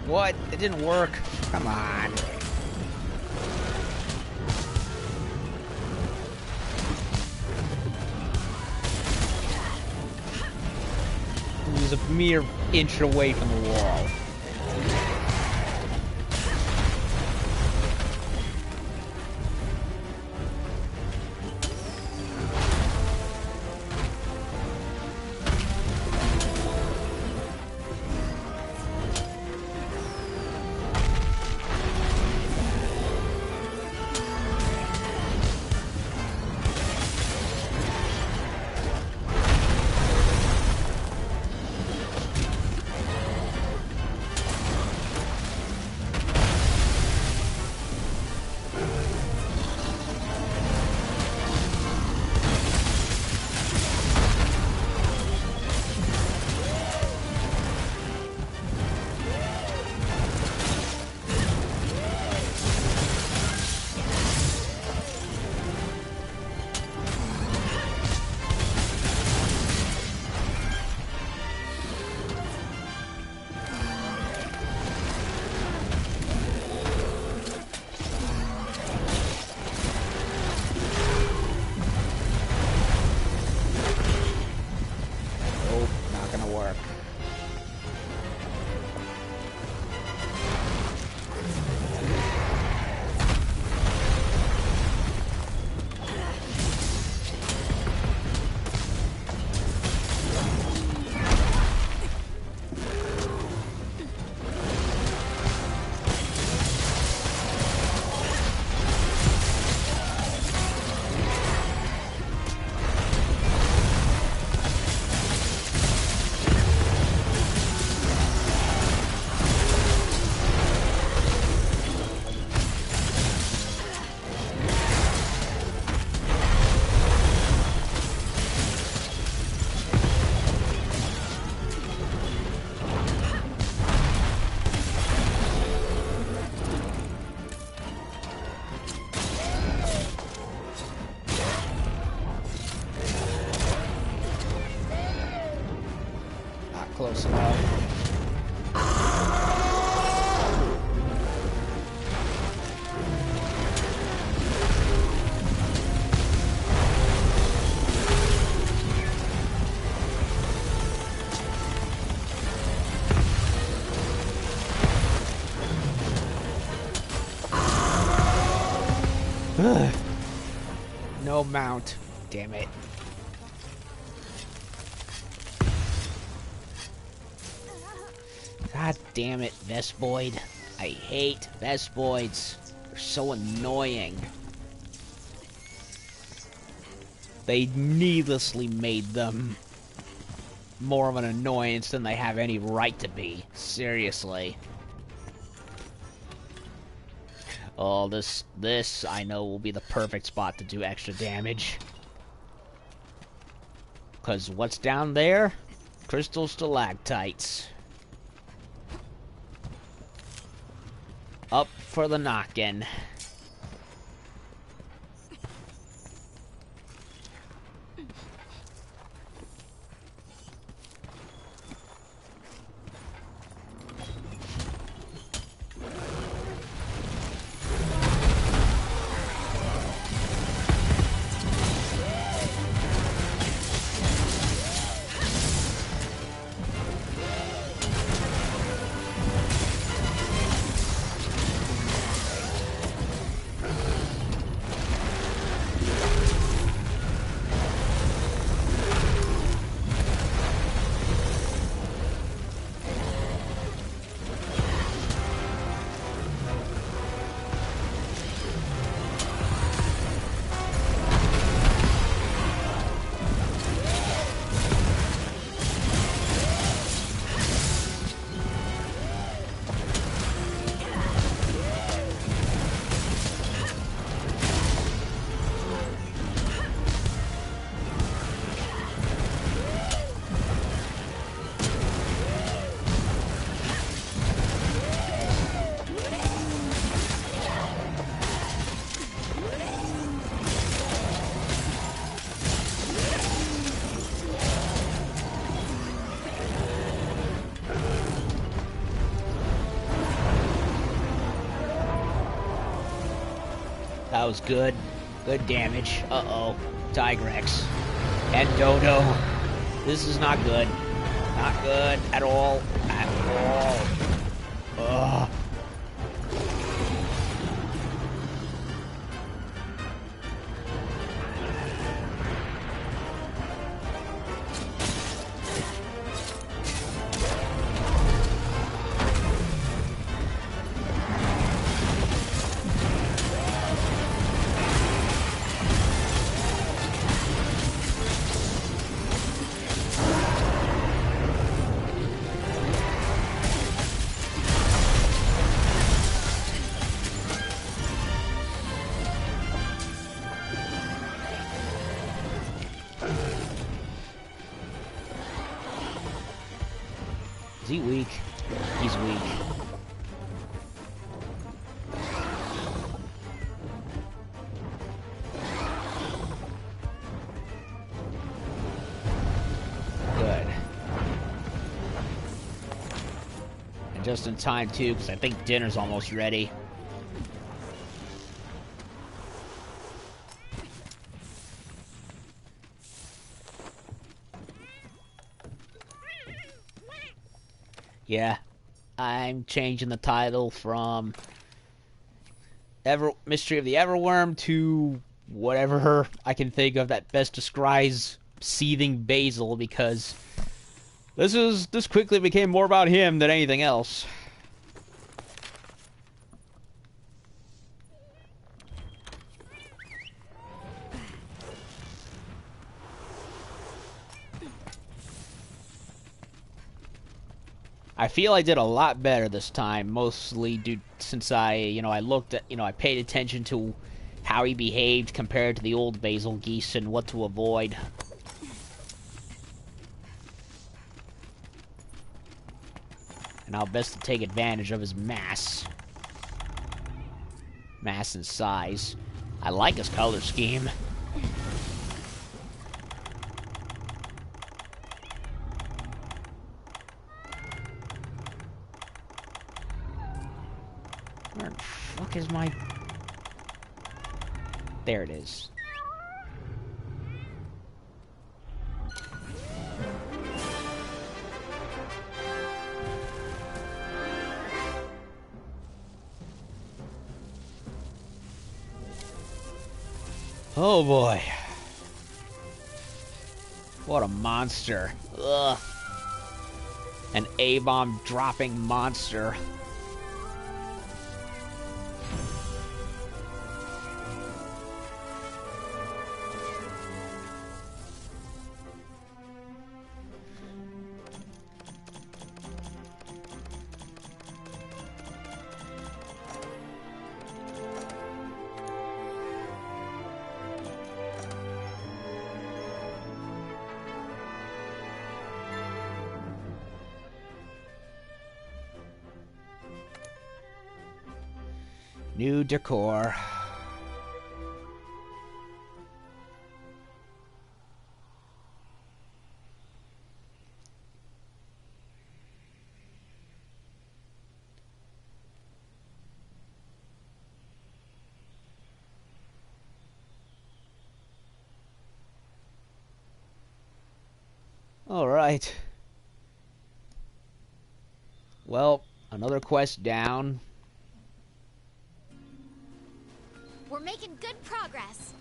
What? It didn't work. Come on. He was a mere inch away from the wall. Close enough. No mount. Damn it. God damn it, Vespoid. I hate Vespoids. They're so annoying. They needlessly made them more of an annoyance than they have any right to be. Seriously. Oh, this I know will be the perfect spot to do extra damage. Because what's down there? Crystal stalactites. Up for the knock-in. That was good. Good damage. Uh-oh. Tigrex. And Dodo. This is not good. Not good at all. At all. Ugh. Is he weak? He's weak. Good. And just in time, too, because I think dinner's almost ready. Yeah, I'm changing the title from Mystery of the Everworm to whatever I can think of that best describes Seething Basil, because this quickly became more about him than anything else. I feel I did a lot better this time, mostly due since I looked at, I paid attention to how he behaved compared to the old Bazelgeuse and what to avoid. And how best to take advantage of his mass. Mass and size. I like his color scheme. Where the fuck is my... There it is. Oh boy. What a monster. Ugh. An A-bomb dropping monster. New decor. All right. Well, another quest down. We're making good progress.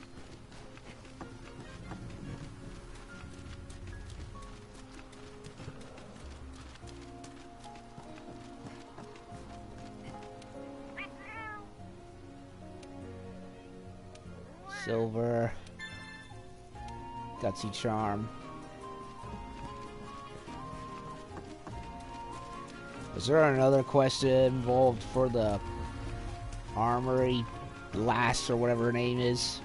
Silver. Gutsy charm. Is there another quest involved for the armory lass or whatever her name is?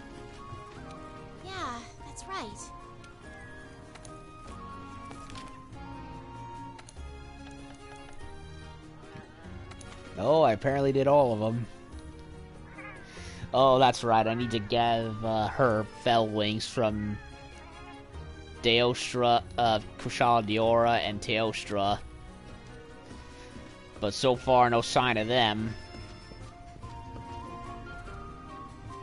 Yeah, that's right. Oh, I apparently did all of them. Oh, that's right. I need to give her fell wings from Deostra, Kushala Diora, and Teostra. But so far, no sign of them.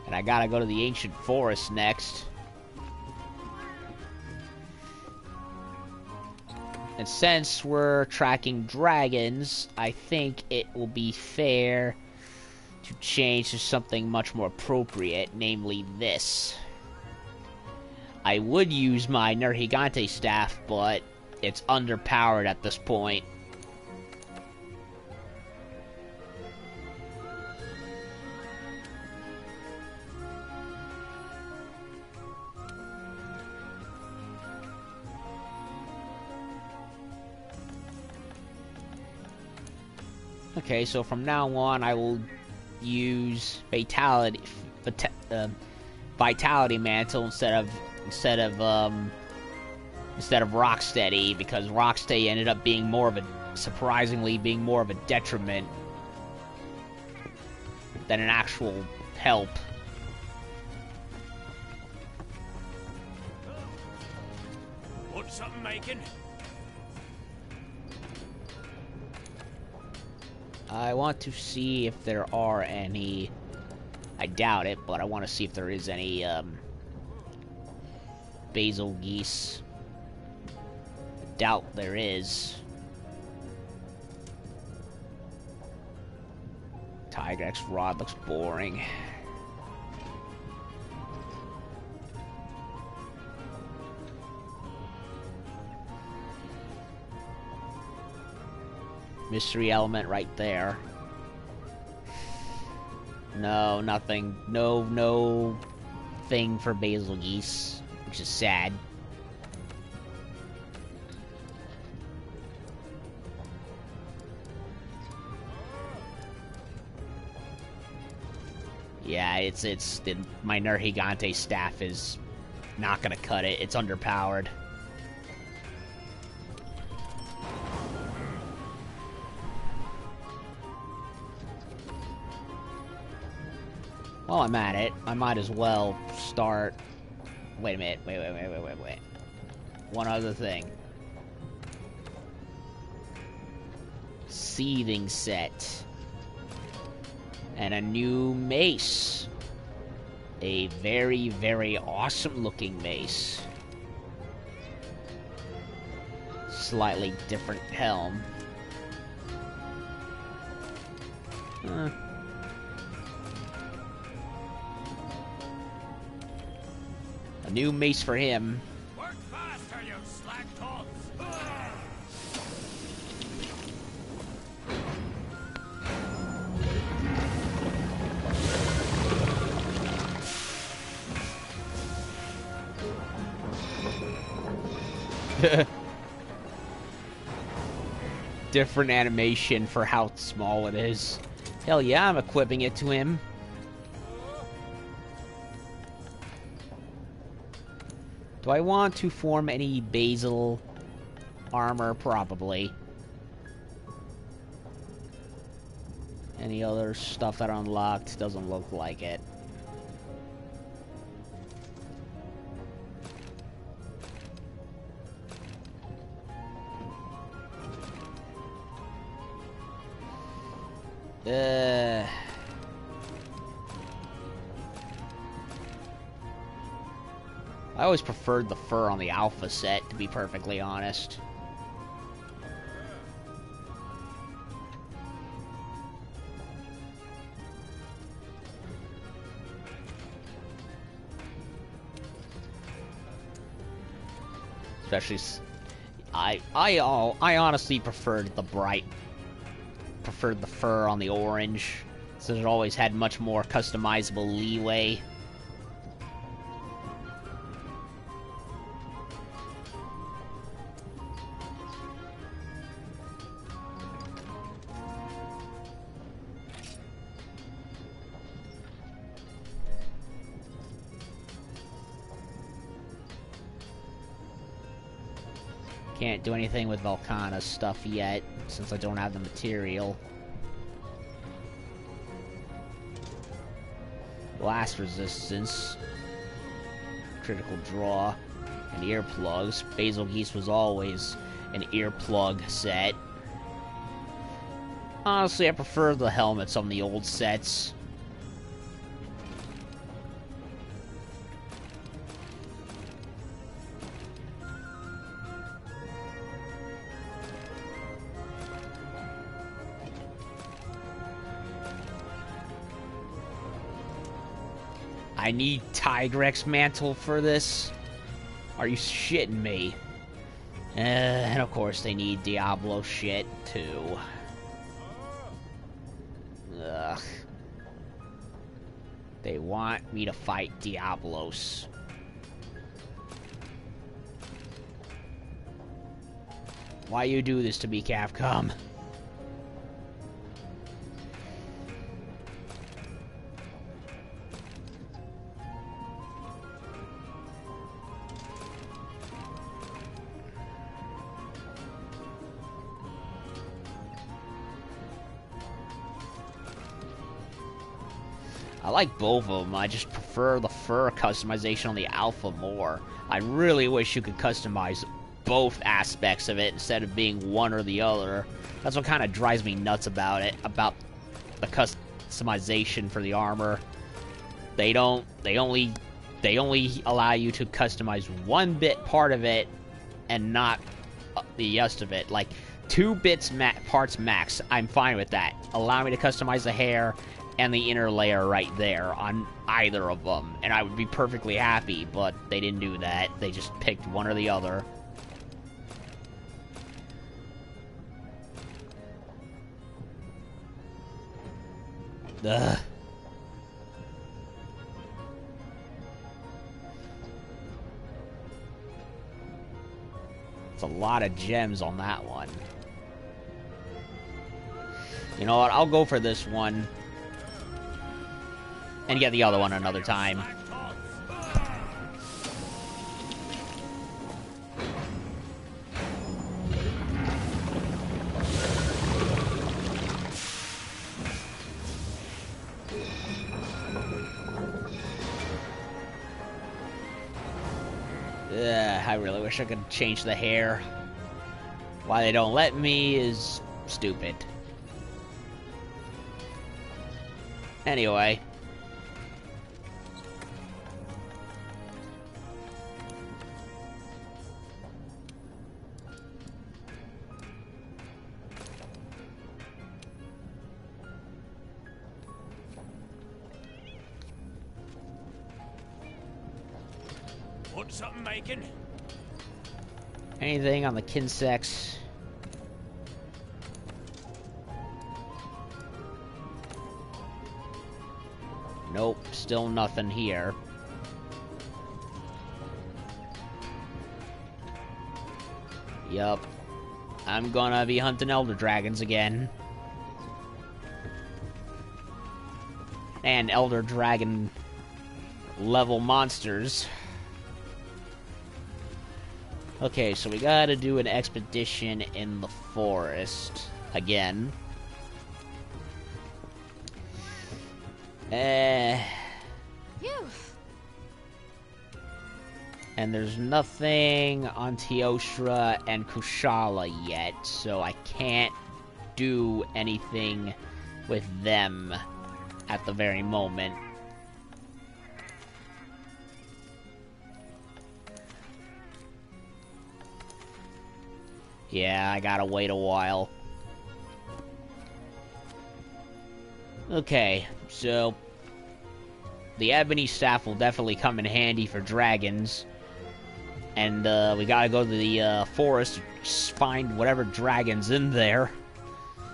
And I gotta go to the ancient forest next. And since we're tracking dragons, I think it will be fair to change to something much more appropriate, namely this. I would use my Nergigante staff, but it's underpowered at this point. Okay, so from now on, I will use vitality mantle instead of Rocksteady, because Rocksteady ended up being surprisingly being more of a detriment than an actual help. What's something making? I want to see if there are any... I doubt it, but I want to see if there is any, Bazelgeuse. Doubt there is. Tigrex Rod looks boring. Mystery element right there. No, nothing. No thing for Bazelgeuse, which is sad. Yeah, my Nergigante staff is not gonna cut it. It's underpowered. While I'm at it, I might as well start... Wait a minute. Wait. One other thing. Seething set. And a new mace. A very, very awesome looking mace. Slightly different helm. A new mace for him. Work faster, you slacktops! Different animation for how small it is. Hell yeah, I'm equipping it to him. Do I want to form any Bazel armor? Probably. Any other stuff that I unlocked? Doesn't look like it. I always preferred the fur on the alpha set, to be perfectly honest. Especially, I honestly preferred the fur on the orange, so it always had much more customizable leeway. Can't do anything with Volcana's stuff yet, since I don't have the material. Blast resistance, critical draw, and earplugs. Bazelgeuse was always an earplug set. Honestly, I prefer the helmets on the old sets. I need Tigrex mantle for this? Are you shitting me? And of course they need Diablo shit, too. Ugh. They want me to fight Diablos. Why you do this to me, Capcom? I like both of them, I just prefer the fur customization on the alpha more. I really wish you could customize both aspects of it instead of being one or the other. That's what kind of drives me nuts about it, about the customization for the armor. They only allow you to customize one part of it and not the rest of it. Like 2 parts max, I'm fine with that. Allow me to customize the hair and the inner layer right there on either of them, and I would be perfectly happy, but they didn't do that. They just picked one or the other. Ugh. It's a lot of gems on that one. You know what, I'll go for this one and get the other one another time. I really wish I could change the hair. Why they don't let me is stupid. Anyway. Want something making? Anything on the Kinsex? Nope, still nothing here. Yup. I'm gonna be hunting Elder Dragons again. And Elder Dragon level monsters. Okay, so we gotta do an expedition in the forest again. Phew. And there's nothing on Teostra and Kushala yet, so I can't do anything with them at the very moment. Yeah, I gotta wait a while. Okay, so the ebony staff will definitely come in handy for dragons. And we gotta go to the forest to find whatever dragon's in there.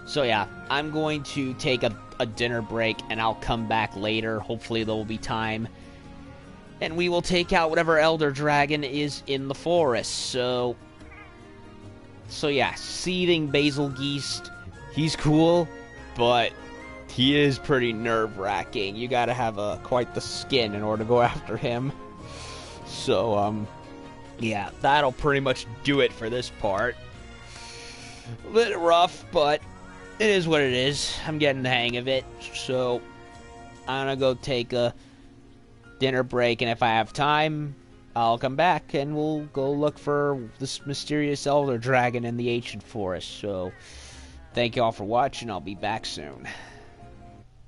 So yeah, I'm going to take a dinner break and I'll come back later. Hopefully there will be time. And we will take out whatever elder dragon is in the forest. So yeah, Seething Bazelgeuse, he's cool, but he is pretty nerve-wracking. You gotta have quite the skin in order to go after him. So, yeah, that'll pretty much do it for this part. A bit rough, but it is what it is. I'm getting the hang of it. So, I'm gonna go take a dinner break, and if I have time, I'll come back and we'll go look for this mysterious elder dragon in the ancient forest. So, thank you all for watching. I'll be back soon.